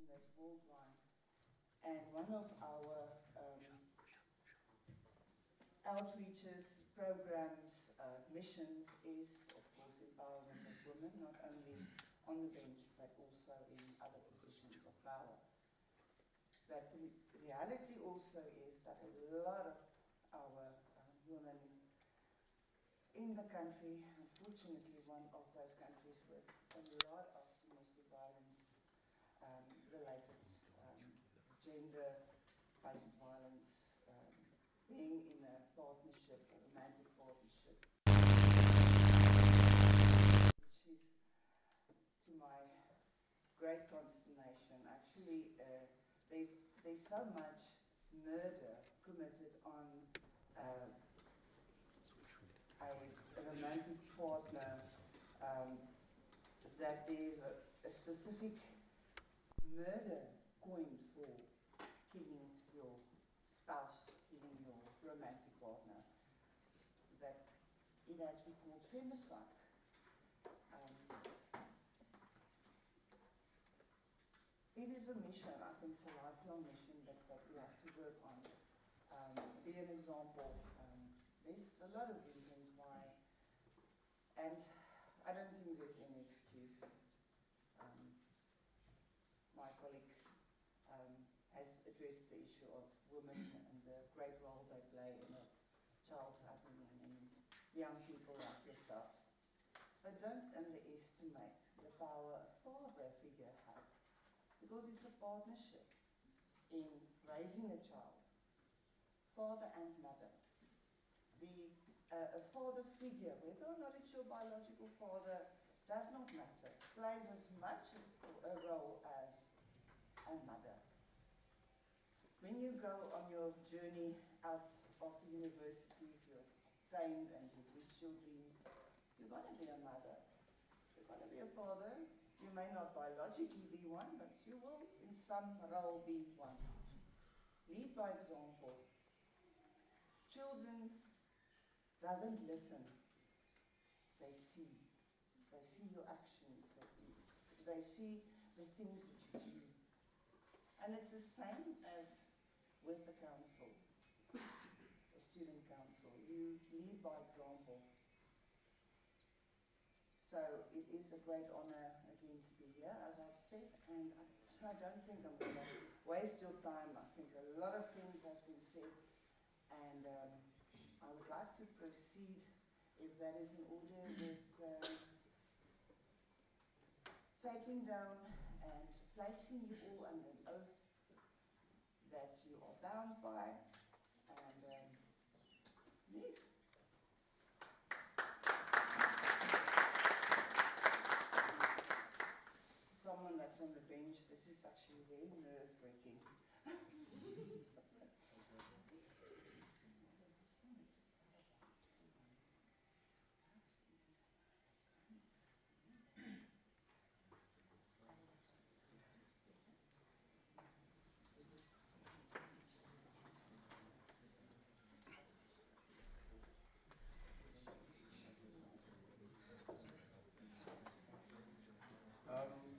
and that's worldwide. And one of our outreaches, programs, missions is, of course, empowerment of women, not only on the bench, but also in other positions of power. But the reality also is that a lot of our women in the country, unfortunately one of those countries with a lot of domestic violence related gender-based violence, being in a partnership, a romantic partnership, which is, to my great consternation, actually there's so much murder committed on a romantic partner that there's a specific murder coined for killing your spouse, killing your romantic partner, that it had to be called femicide. It is a mission, I think it's a lifelong mission that we have to work on. Be an example. There's a lot of reasons why, and I don't think there's any excuse. My colleague has addressed the issue of women and the great role they play in a child's upbringing and young people like yourself. But don't underestimate the power a father figure has, because it's a partnership in raising a child, father and mother. A father figure, whether or not it's your biological father, does not matter, plays as much a role as a mother. When you go on your journey out of the university, if you're trained and you've reached your dreams, you're going to be a mother, you're going to be a father. You may not biologically be one, but you will in some role be one. Lead by example. Children doesn't listen, they see. They see your actions, they see the things that you do. And it's the same as with the council, the student council. You lead by example. So it is a great honor again to be here, as I've said, and I don't think I'm going to waste your time. I think a lot of things has been said, and I would like to proceed, if that is in order, with taking down and placing you all under an oath that you are bound by, and yes. Someone that's on the bench, this is actually very nerve-wracking.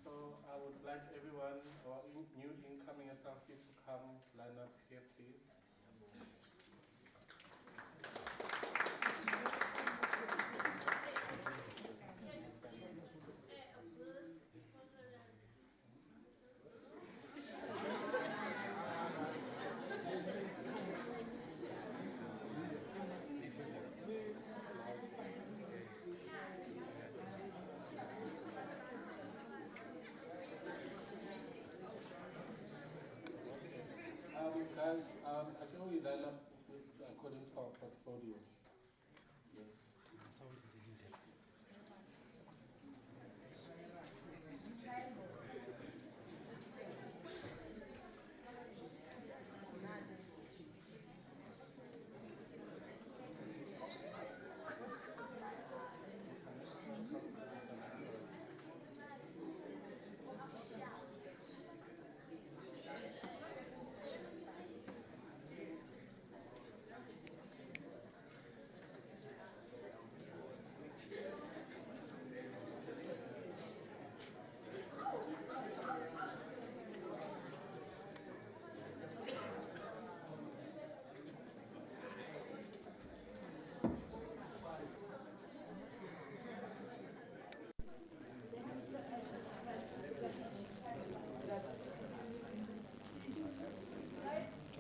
So I would like everyone, or new incoming SRC, to come line up here, please. Guys, I think we line up according to our portfolios. Yes.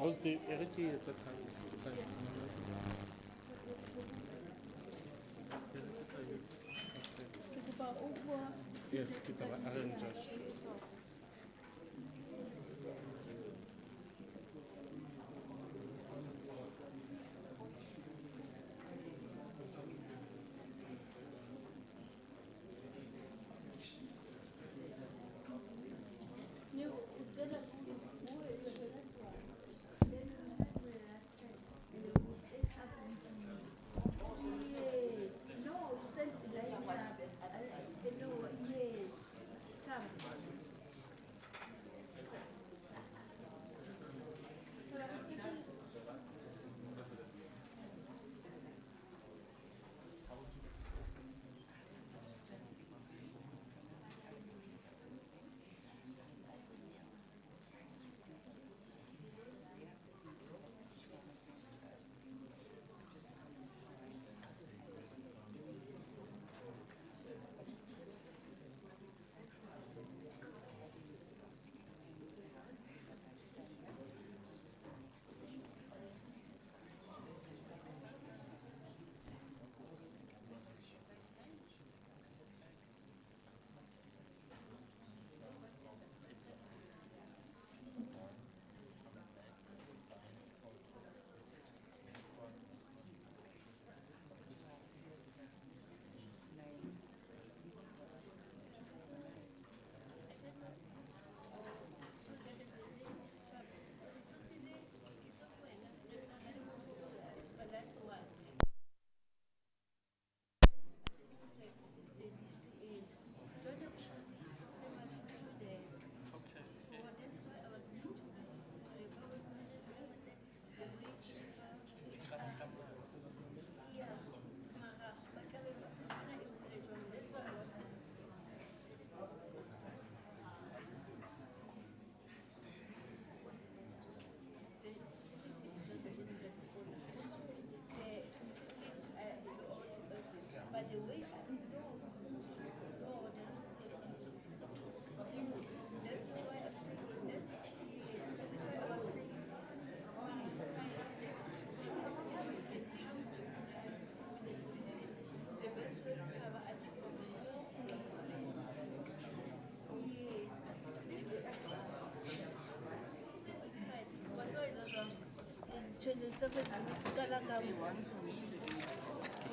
How's the Eriki at the house? Yes, kita ba arrange.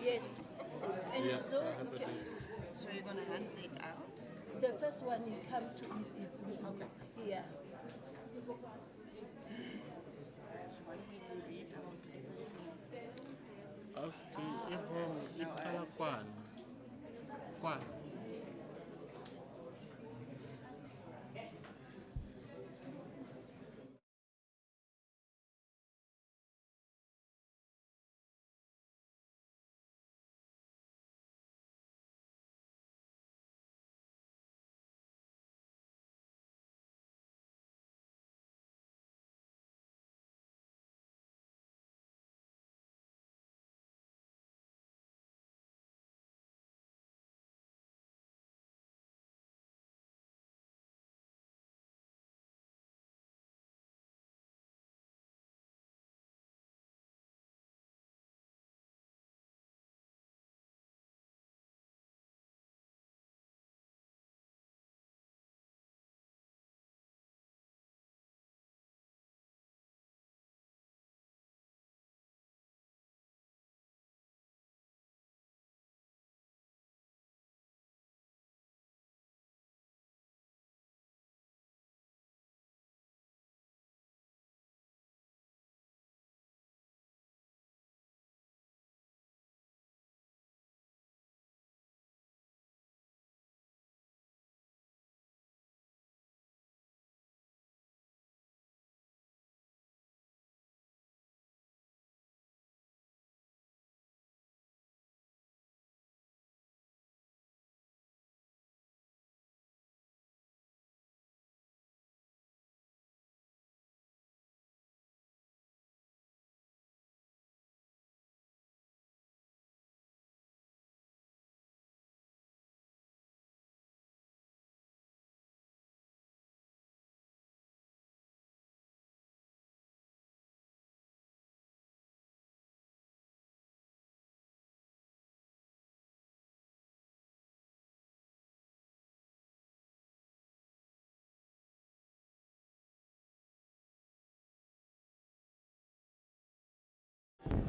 Yes. And Yes, so, I have a list. So you're gonna hand it out? the first one you come to eat it. Here. Want me to read out everything? Austin, ihome, iqala kwana. Kwana.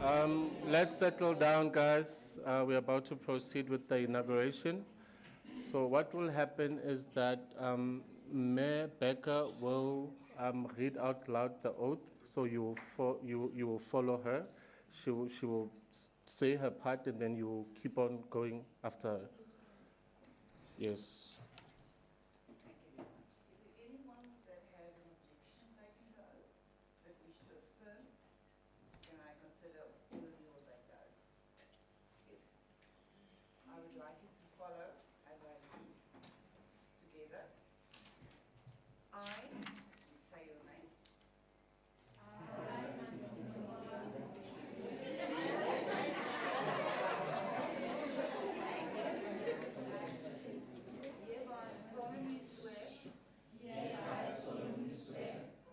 Let's settle down, guys. We're about to proceed with the inauguration. So what will happen is that Mayor Becker will read out loud the oath. So you will follow her. She will say her part, and then you will keep on going after her. Yes. Is there anyone that has an objection taking the oath that wish to affirm? Can I consider all of you will take the oath? Good. I would like you to follow as I read together. I, say your name. Hereby solemnly swear.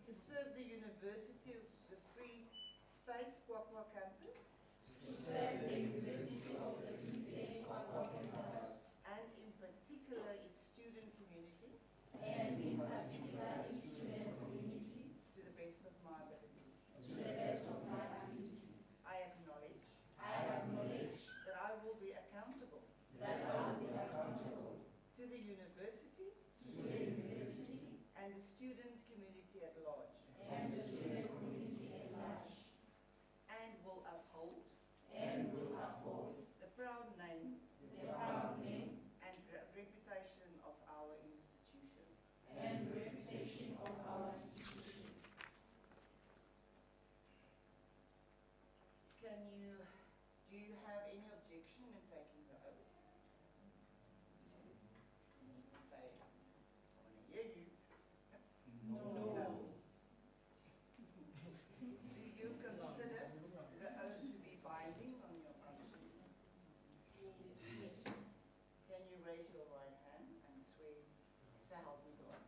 To serve the University of the Free State Kwakwa campus. And in particular its student community. To the best of my ability. I acknowledge. That I will be accountable. To the university. And the student community at large. And will uphold. The proud name. And reputation of our institution. Do you have any objection in taking the oath? Say, I want to hear you. No. Do you consider the oath to be binding on your conscience? Yes. Can you raise your right hand and swear, so help me God?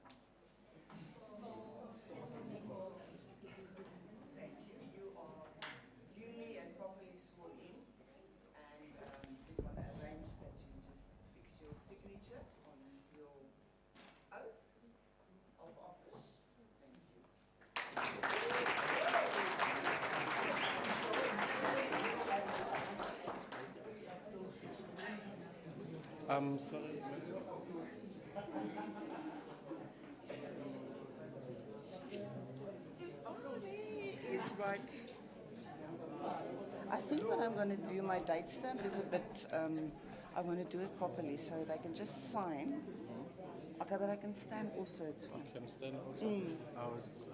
Thank you. You are duly and properly sworn in, and we want to arrange that you just fix your signature on your oath of office. Thank you. I'm sorry. Is right. I think what I'm going to do, my date stamp is a bit, I want to do it properly so they can just sign. Okay, but I can stamp also, it's fine. Can stand also. I was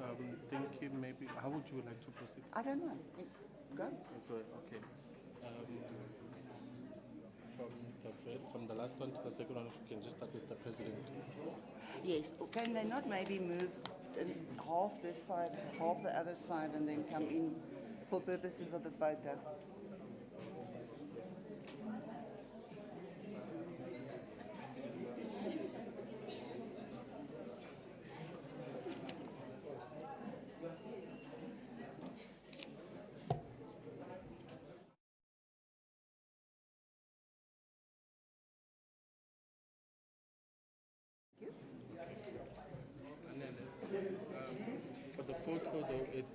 thinking maybe, how would you like to proceed? I don't know. Go. Okay. From the last one to the second one, if you can just start with the president. Yes, can they not maybe move half this side, half the other side, and then come in for purposes of the photo? For the photo, though, it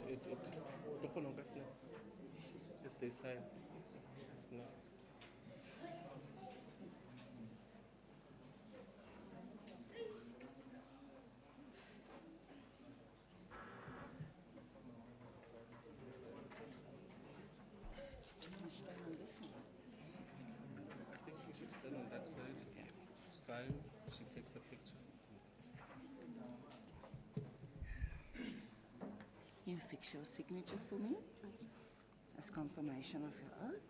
it's the sign. No. Stand on this one. I think you should stand on that side. Sign, she takes a picture. You fix your signature for me as confirmation of your oath.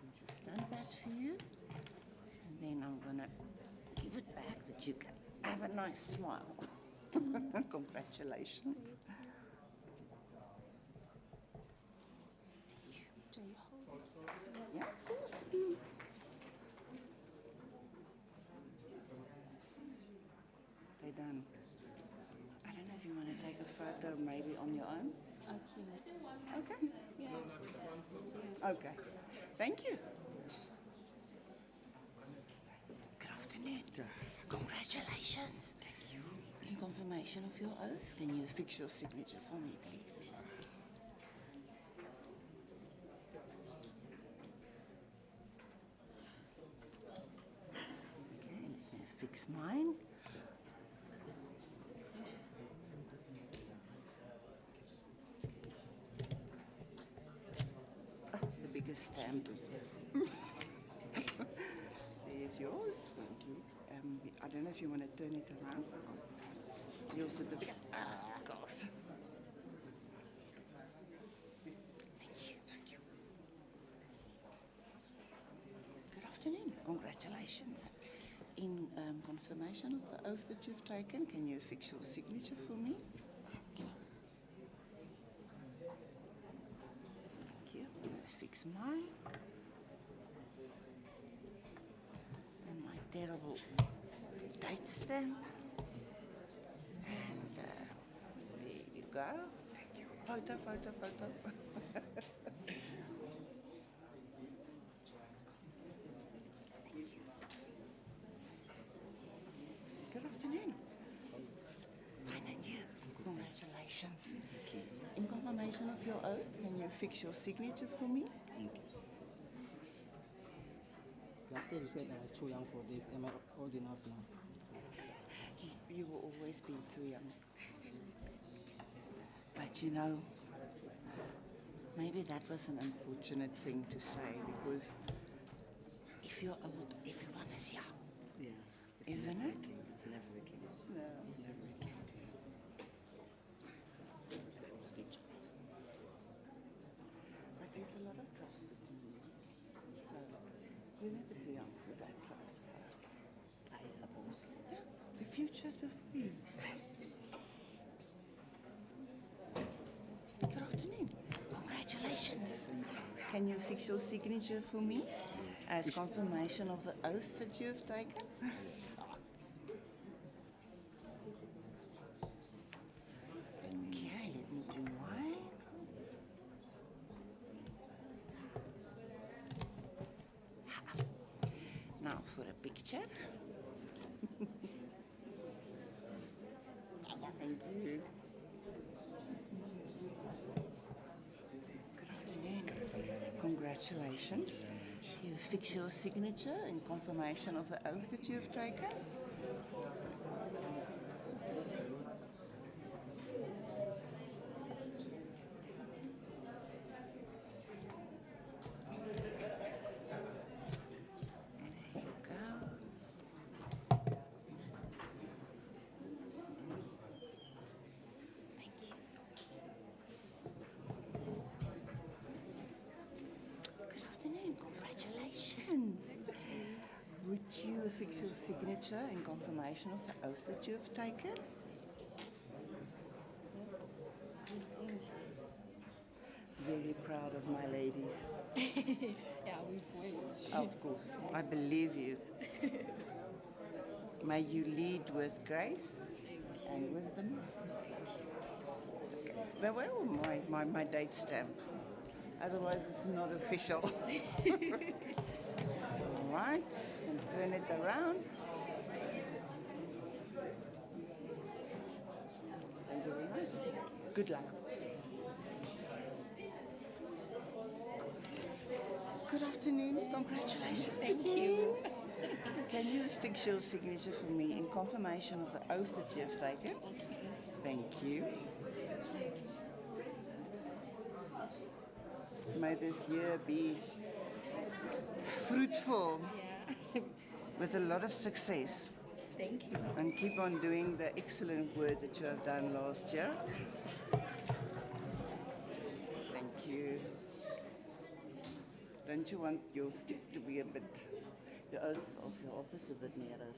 I'll just stamp that for you, and then I'm gonna give it back that you can have a nice smile. Congratulations. Yeah, of course. They're done. I don't know if you want to take a photo maybe on your own. Okay. Okay. Thank you. Good afternoon. Congratulations. Congratulations. Thank you. In confirmation of your oath, can you fix your signature for me, please? Okay, let me fix mine. Oh, the biggest stamp. There's yours. Thank you. I don't know if you want to turn it around. Your certificate. Ah, of course. Thank you. Thank you. Good afternoon. Congratulations. In confirmation of the oath that you've taken, can you fix your signature for me? Thank you. I'm going to fix mine. And my terrible date stamp. And there you go. Thank you. Photo, photo, photo. Good afternoon. Fine, and you? Congratulations. Thank you. In confirmation of your oath, can you fix your signature for me? Thank you. Last year you said I was too young for this. Am I old enough now? You will always be too young. But you know, maybe that was an unfortunate thing to say, because if you're old, everyone is young. Yeah. Isn't it? It's never working. No. It's never working. But there's a lot of trust between you. So you're never too young for that trust. So I suppose. yeah, the future's before you. Good afternoon. Congratulations. Can you fix your signature for me as confirmation of the oath that you've taken? Okay, let me do mine. Now for a picture. Thank you. Good afternoon. Congratulations. You fix your signature in confirmation of the oath that you have taken. There you go. Thank you. Good afternoon. Congratulations. Would you affix your signature in confirmation of the oath that you have taken? Very proud of my ladies. Yeah, we've waited. Of course. I believe you. May you lead with grace and wisdom. Okay. But where will my date stamp? Otherwise, it's not official. All right, and turn it around. Thank you very much. Good luck. Good afternoon. Congratulations. Thank you. Can you fix your signature for me in confirmation of the oath that you have taken? Thank you. May this year be fruitful with a lot of success. Thank you. And keep on doing the excellent work that you have done last year. Thank you. Don't you want your stick to be a bit, the oath of your office a bit nearer?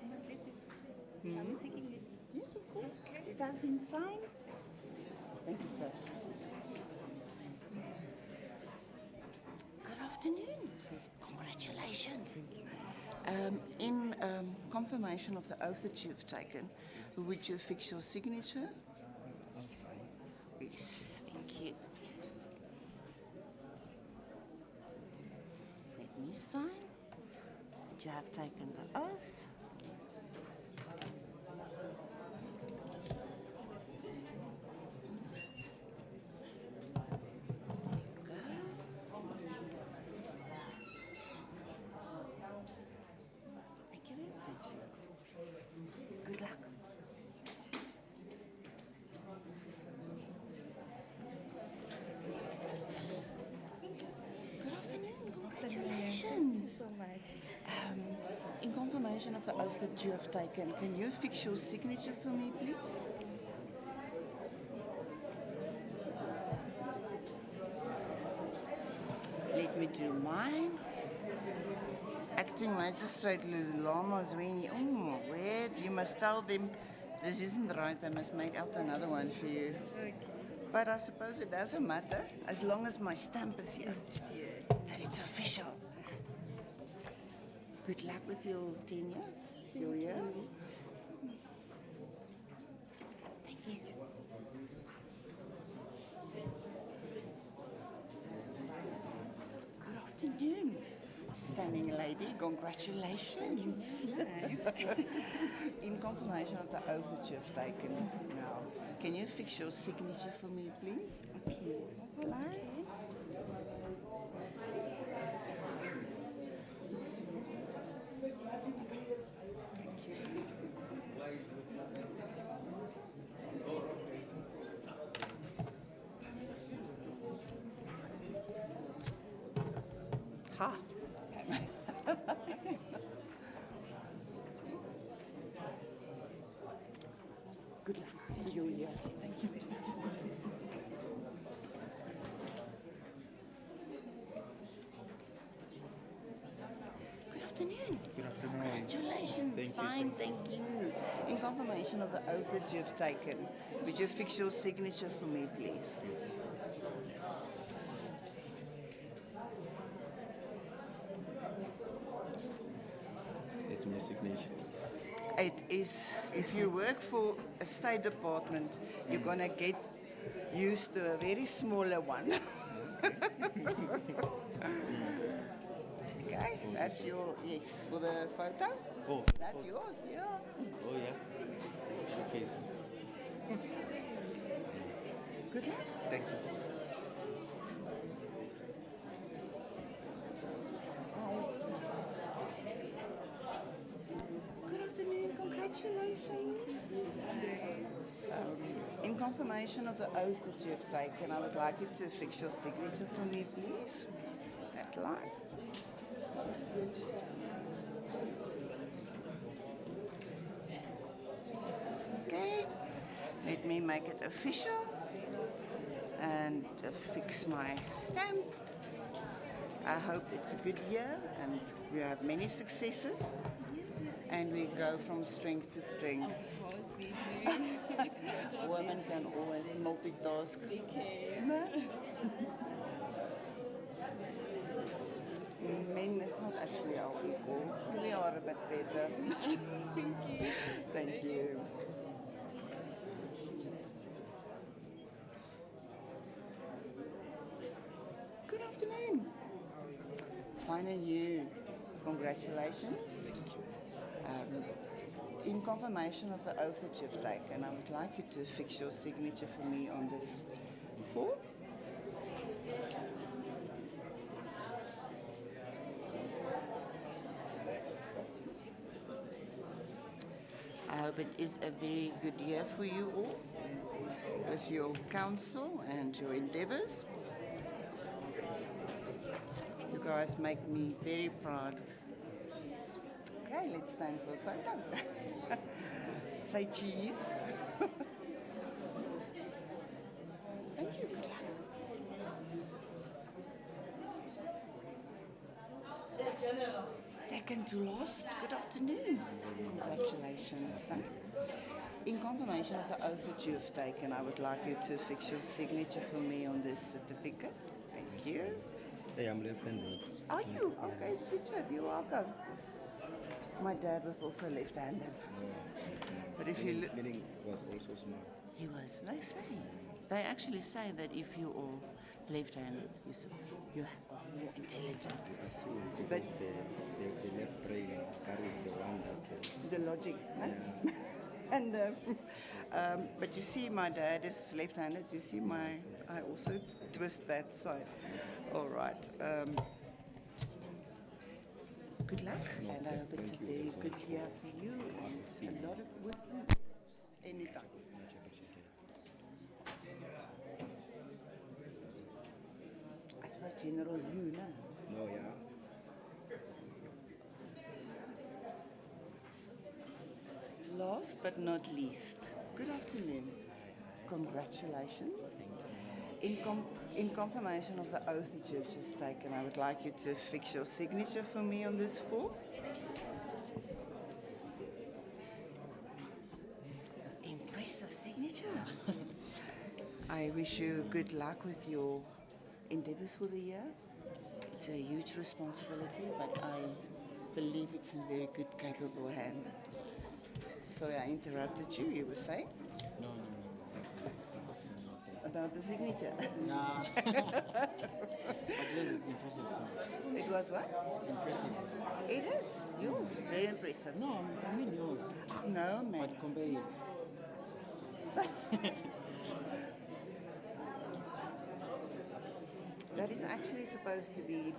Must leave it. Are we taking it? Yes, of course. It has been signed. Thank you, sir. Good afternoon. Congratulations. In confirmation of the oath that you've taken, would you fix your signature? I'm sorry. Yes, thank you. Please sign that you have taken the oath. Thank you very much. Good luck. Good afternoon. Congratulations. So much. In confirmation of the oath that you have taken, can you fix your signature for me, please? Let me do mine. Acting Magistrate Lulama Zwini. Oh, weird. You must tell them this isn't right. I must make out another one for you. Okay. But I suppose it doesn't matter as long as my stamp is here. That it's official. Good luck with your tenure, your year. Thank you. Good afternoon, stunning lady. Congratulations. In confirmation of the oath that you have taken now, can you fix your signature for me, please? Okay. Ha. Good luck. Thank you. Yes. Thank you very much. Good afternoon. Good afternoon. Congratulations. Thank you, Fine, thank you. In confirmation of the oath that you've taken, would you fix your signature for me, please? Yes. It's my signature. It is, if you work for a State Department, you're going to get used to a very smaller one. Okay, that's your, yes, for the photo. Oh, That's photo. yours, yeah. Oh, yeah. Showcase. Good luck. Thank you. Good afternoon, congratulations. In confirmation of the oath that you have taken, I would like you to fix your signature for me, please. That line. Okay, let me make it official and fix my stamp. I hope it's a good year and we have many successes. Yes, And we go from strength to strength. of course we do. Women can always multitask. No? Men is not actually our equal. We are a bit better. Thank you. Good afternoon. Fine and you. Congratulations. In confirmation of the oath that you've taken, I would like you to fix your signature for me on this form. I hope it is a very good year for you all with your counsel and your endeavours. You guys make me very proud. Okay, let's stand for a photo. Say cheese. Thank you. Good luck. Second to last. Good afternoon. Congratulations. In confirmation of the oath that you have taken, I would like you to fix your signature for me on this certificate. Thank you. Hey, I'm left-handed. Are you? Okay, switch it. You're welcome. My dad was also left-handed. But if you look, Meaning was also smart. he was. They say. They actually say that if you are Left-handed, you're more intelligent. Because the left brain carries the one that. The logic, huh? Yeah. And but you see, my dad is left-handed. You see, I also twist that side. All right. Good luck, and I hope it's a very good year for you. A lot of wisdom. Anytime. Much appreciated. I suppose General you, no? No, yeah. Last but not least, good afternoon. Congratulations. In confirmation of the oath that you've just taken, I would like you to fix your signature for me on this form. Impressive signature. I wish you good luck with your endeavors for the year. It's a huge responsibility, but I believe it's in very good, capable hands. Sorry, I interrupted you. You were saying? No. That's nothing. About the signature. Nah. At least it's impressive too. It was what? It's impressive. It is. Yours. Very impressive. No, I mean yours. No, man. But compare it. That is actually supposed to be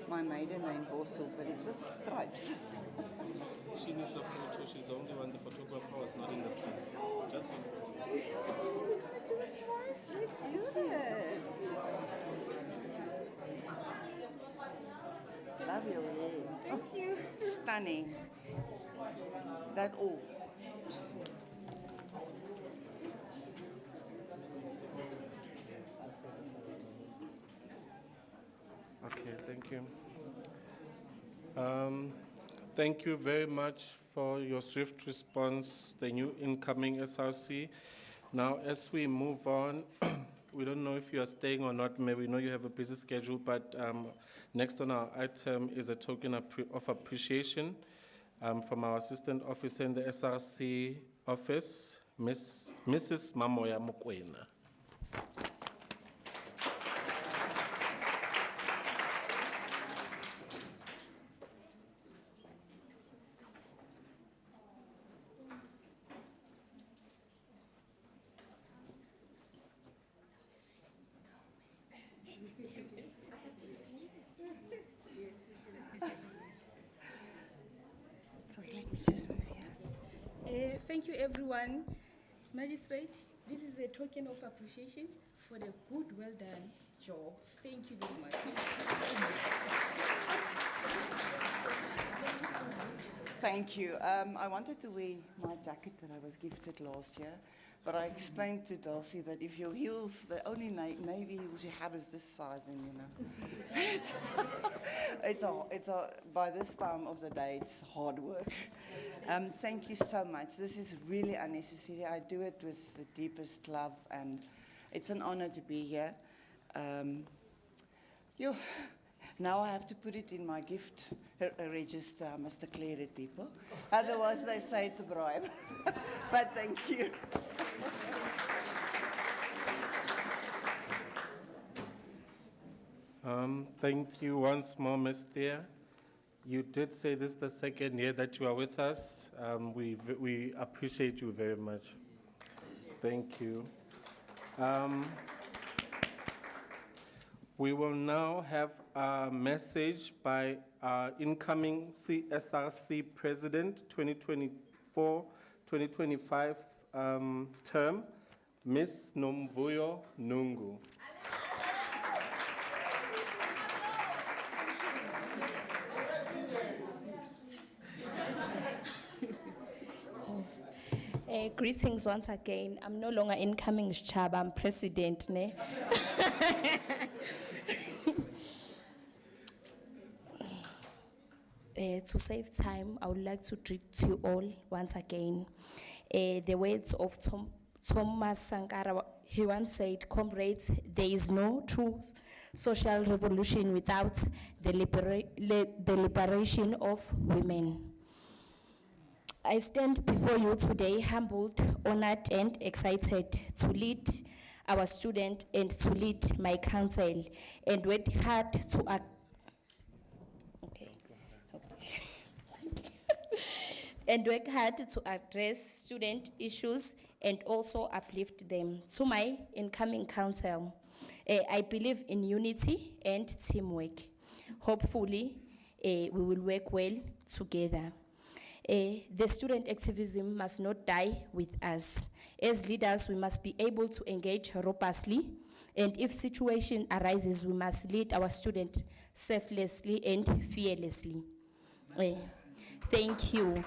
my maiden name, Borsel, but it's just stripes. She needs a photo. She's the only one. The photographer was not in the place. Just the photo. We're going to do it twice. Let's do this. Love your hair. Thank you. Stunning. That all. Okay, thank you. Thank you very much for your swift response, the new incoming SRC. Now, as we move on, we don't know if you are staying or not. Maybe we know you have a busy schedule, but next on our item is a token of appreciation from our assistant officer in the SRC office, Mrs. Mamoya Mokwena. Sorry, let me just move here. Thank you, everyone. Magistrate, this is a token of appreciation for the good, well done job. Thank you very much. Thank you so much. Thank you. I wanted to wear my jacket that I was gifted last year, but I explained to Darcy that if your heels, the only navy heels you have is this size, and you know, it's by this time of the day, it's hard work. Thank you so much. This is really unnecessary. I do it with the deepest love, and it's an honor to be here. Now I have to put it in my gift register. I must declare it, people. Otherwise, they say it's a bribe. But thank you. Thank you once more, Ms. Thea. You did say this is the second year that you are with us. We appreciate you very much. Thank you. We will now have a message by our incoming CSRC President 2024-2025 term, Ms. Nomvuyo Nungu. Greetings once again. I'm no longer incoming Shchaba, I'm president. Ne? To save time, I would like to greet you all once again. The words of Thomas Sankara, he once said, "Comrades, there is no true social revolution without the liberation of women." I stand before you today humbled, honored, and excited to lead our student and to lead my council and work hard to and work hard to address student issues and also uplift them. To my incoming council, I believe in unity and teamwork. Hopefully, we will work well together. The student activism must not die with us. As leaders, we must be able to engage robustly, and if situation arises, we must lead our student selflessly and fearlessly. Thank you.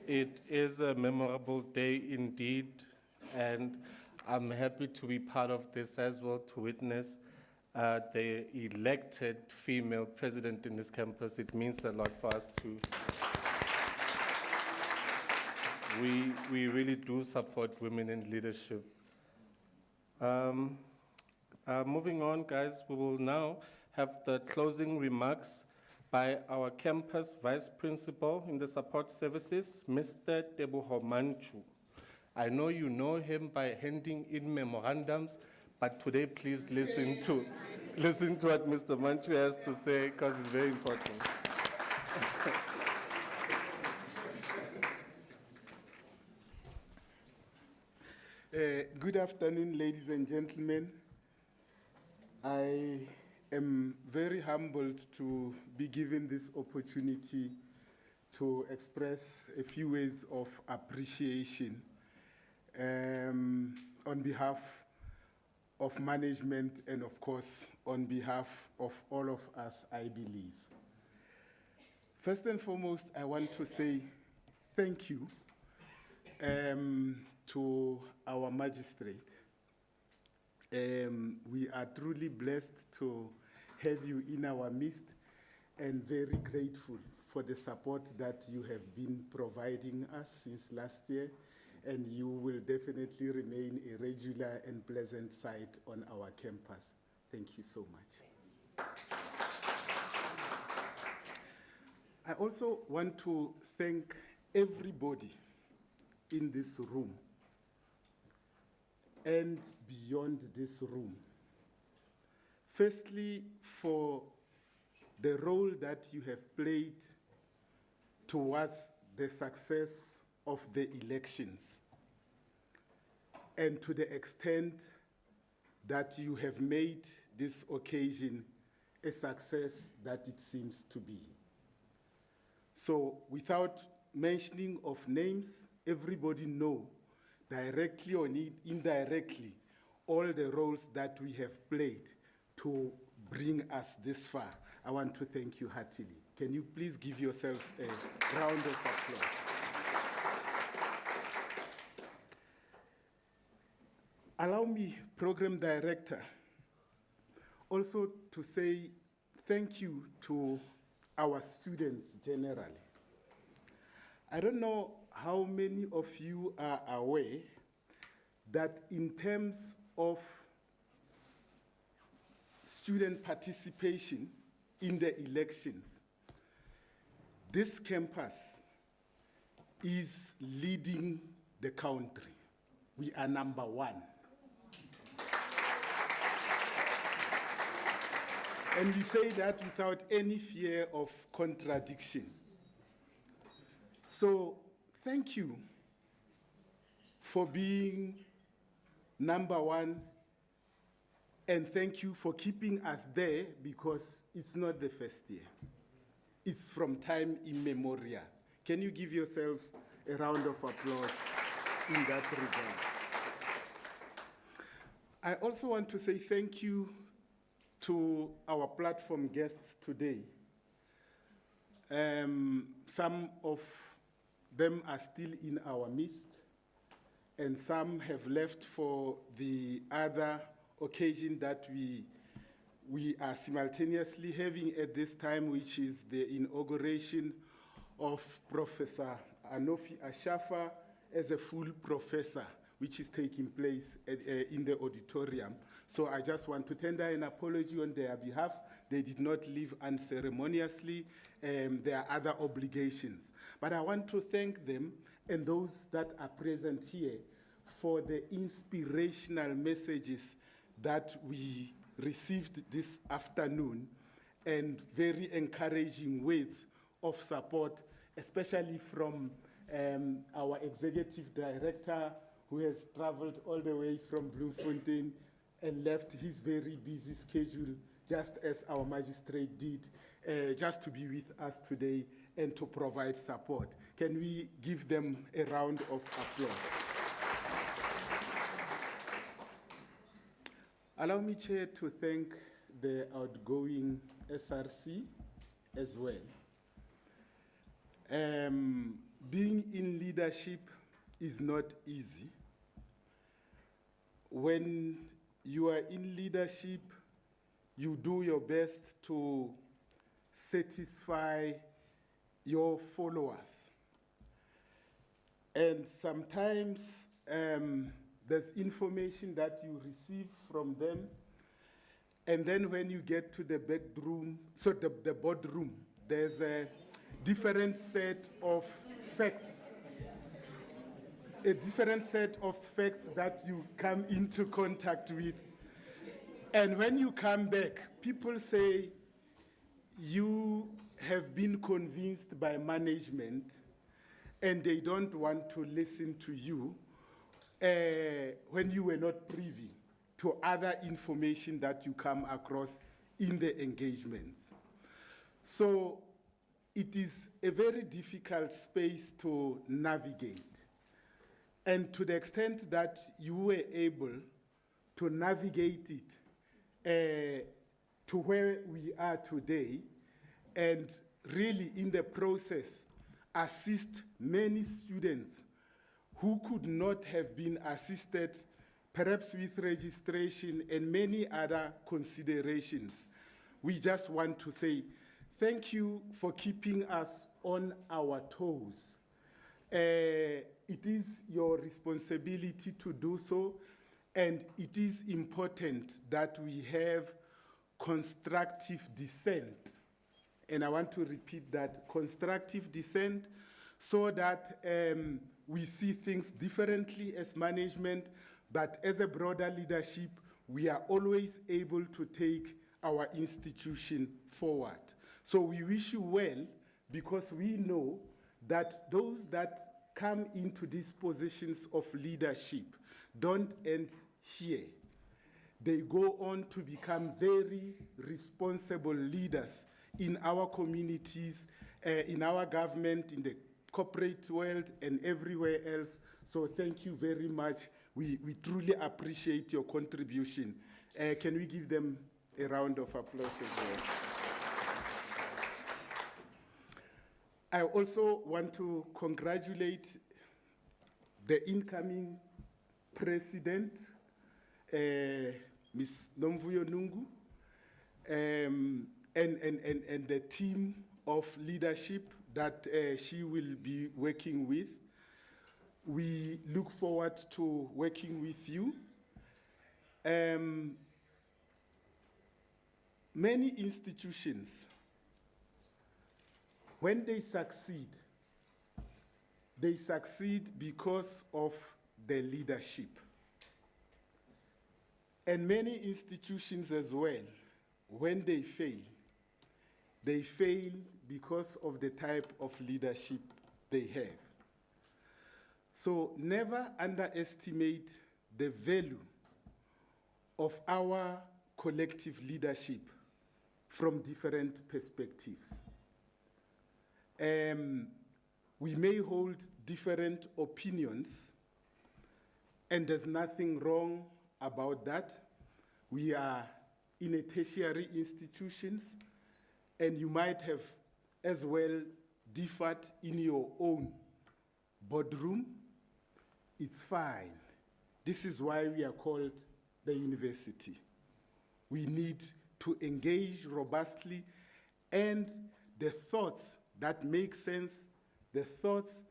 It is a memorable day indeed, and I'm happy to be part of this as well, to witness the elected female president in this campus. It means a lot for us to. We really do support women in leadership. Moving on, guys, we will now have the closing remarks by our campus vice principal in the support services, Mr. Teboho Manchu. I know you know him by handing in memorandums, but today please listen to what Mr. Manchu has to say, because it's very important. Good afternoon, ladies and gentlemen. I am very humbled to be given this opportunity to express a few words of appreciation on behalf of management and, of course, on behalf of all of us, I believe. First and foremost, I want to say thank you to our magistrate. We are truly blessed to have you in our midst and very grateful for the support that you have been providing us since last year, and you will definitely remain a regular and pleasant sight on our campus. Thank you so much. I also want to thank everybody in this room and beyond this room. Firstly, for the role that you have played towards the success of the elections, and to the extent that you have made this occasion a success that it seems to be. So without mentioning of names, everybody know, directly or indirectly, all the roles that we have played to bring us this far. I want to thank you heartily. Can you please give yourselves a round of applause? Allow me, Program Director, also to say thank you to our students generally. I don't know how many of you are aware that in terms of student participation in the elections, this campus is leading the country. We are number one. And we say that without any fear of contradiction. So thank you for being number one, and thank you for keeping us there, because it's not the first year. It's from time immemorial. Can you give yourselves a round of applause in that regard? I also want to say thank you to our platform guests today. Some of them are still in our midst, and some have left for the other occasion that we are simultaneously having at this time, which is the inauguration of Professor Anofi Ashafa as a full professor, which is taking place in the auditorium. So I just want to tender an apology on their behalf. They did not leave unceremoniously. There are other obligations. But I want to thank them and those that are present here for the inspirational messages that we received this afternoon and very encouraging words of support, especially from our executive director, who has traveled all the way from Bloemfontein and left his very busy schedule, just as our magistrate did, just to be with us today and to provide support. Can we give them a round of applause? Allow me, Chair, to thank the outgoing SRC as well. Being in leadership is not easy. When you are in leadership, you do your best to satisfy your followers. And sometimes there's information that you receive from them, and then when you get to the bedroom, so the boardroom, there's a different set of facts. A different set of facts that you come into contact with. And when you come back, people say you have been convinced by management and they don't want to listen to you when you were not privy to other information that you come across in the engagements. So it is a very difficult space to navigate. And to the extent that you were able to navigate it to where we are today, and really in the process assist many students who could not have been assisted, perhaps with registration and many other considerations. We just want to say thank you for keeping us on our toes. It is your responsibility to do so, and it is important that we have constructive dissent. And I want to repeat that, constructive dissent, so that we see things differently as management, but as a broader leadership, we are always able to take our institution forward. So we wish you well, because we know that those that come into these positions of leadership don't end here. They go on to become very responsible leaders in our communities, in our government, in the corporate world, and everywhere else. So thank you very much. We truly appreciate your contribution. Can we give them a round of applause as well? I also want to congratulate the incoming president, Ms. Nomvuyo Nungu, and the team of leadership that she will be working with. We look forward to working with you. Many institutions, when they succeed because of the leadership. And many institutions as well, when they fail because of the type of leadership they have. So never underestimate the value of our collective leadership from different perspectives. We may hold different opinions, and there's nothing wrong about that. We are in a tertiary institutions, and you might have as well differed in your own boardroom. It's fine. This is why we are called the university. We need to engage robustly, and the thoughts that make sense, the thoughts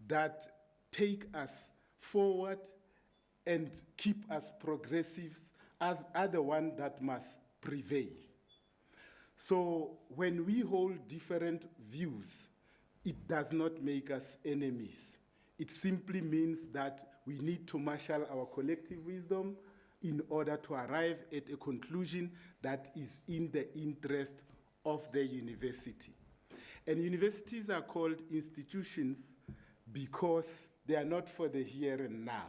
that take us forward and keep us progressives are the ones that must prevail. So when we hold different views, it does not make us enemies. It simply means that we need to marshal our collective wisdom in order to arrive at a conclusion that is in the interest of the university. And universities are called institutions because they are not for the here and now.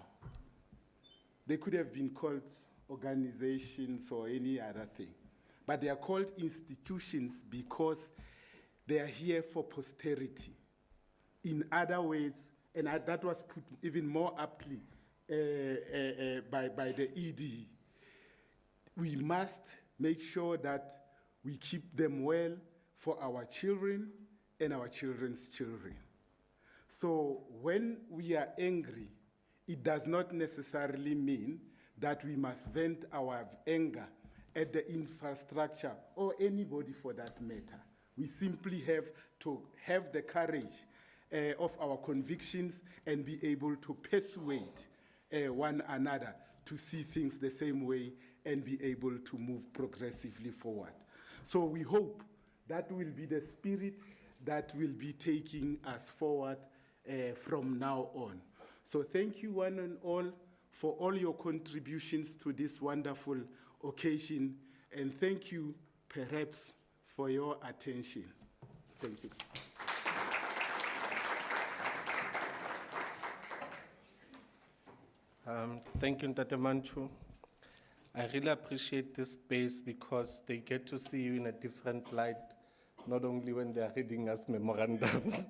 They could have been called organizations or any other thing. But they are called institutions because they are here for posterity. In other words, and that was put even more aptly by the ED, we must make sure that we keep them well for our children and our children's children. So when we are angry, it does not necessarily mean that we must vent our anger at the infrastructure or anybody for that matter. We simply have to have the courage of our convictions and be able to persuade one another to see things the same way and be able to move progressively forward. So we hope that will be the spirit that will be taking us forward from now on. So thank you one and all for all your contributions to this wonderful occasion, and thank you perhaps for your attention. Thank you. Thank you, Ntate Manchu. I really appreciate this space because they get to see you in a different light, not only when they are reading us memorandums.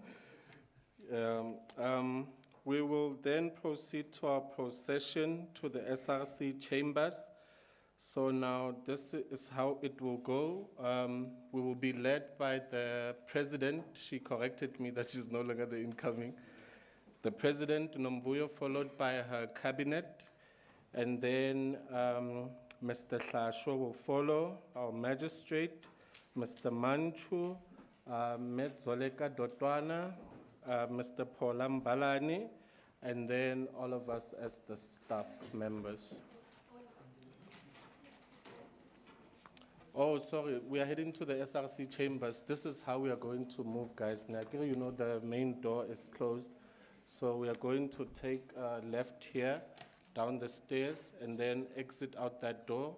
We will then proceed to our procession to the SRC chambers. So now this is how it will go. We will be led by the president. She corrected me that she's no longer the incoming. The president, Nomvuyo, followed by her cabinet. And then Mr. Hlasho will follow, our magistrate, Mr. Manchu, Medzoleka Dotwana, Mr. Paula Mbalani, and then all of us as the staff members. Oh, sorry, we are heading to the SRC chambers. This is how we are going to move, guys. Nakiri, you know the main door is closed. So we are going to take left here, down the stairs, and then exit out that door.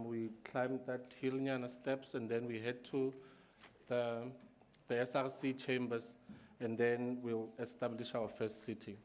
We climb that Hilnyana steps, and then we head to the SRC chambers, and then we'll establish our first sitting.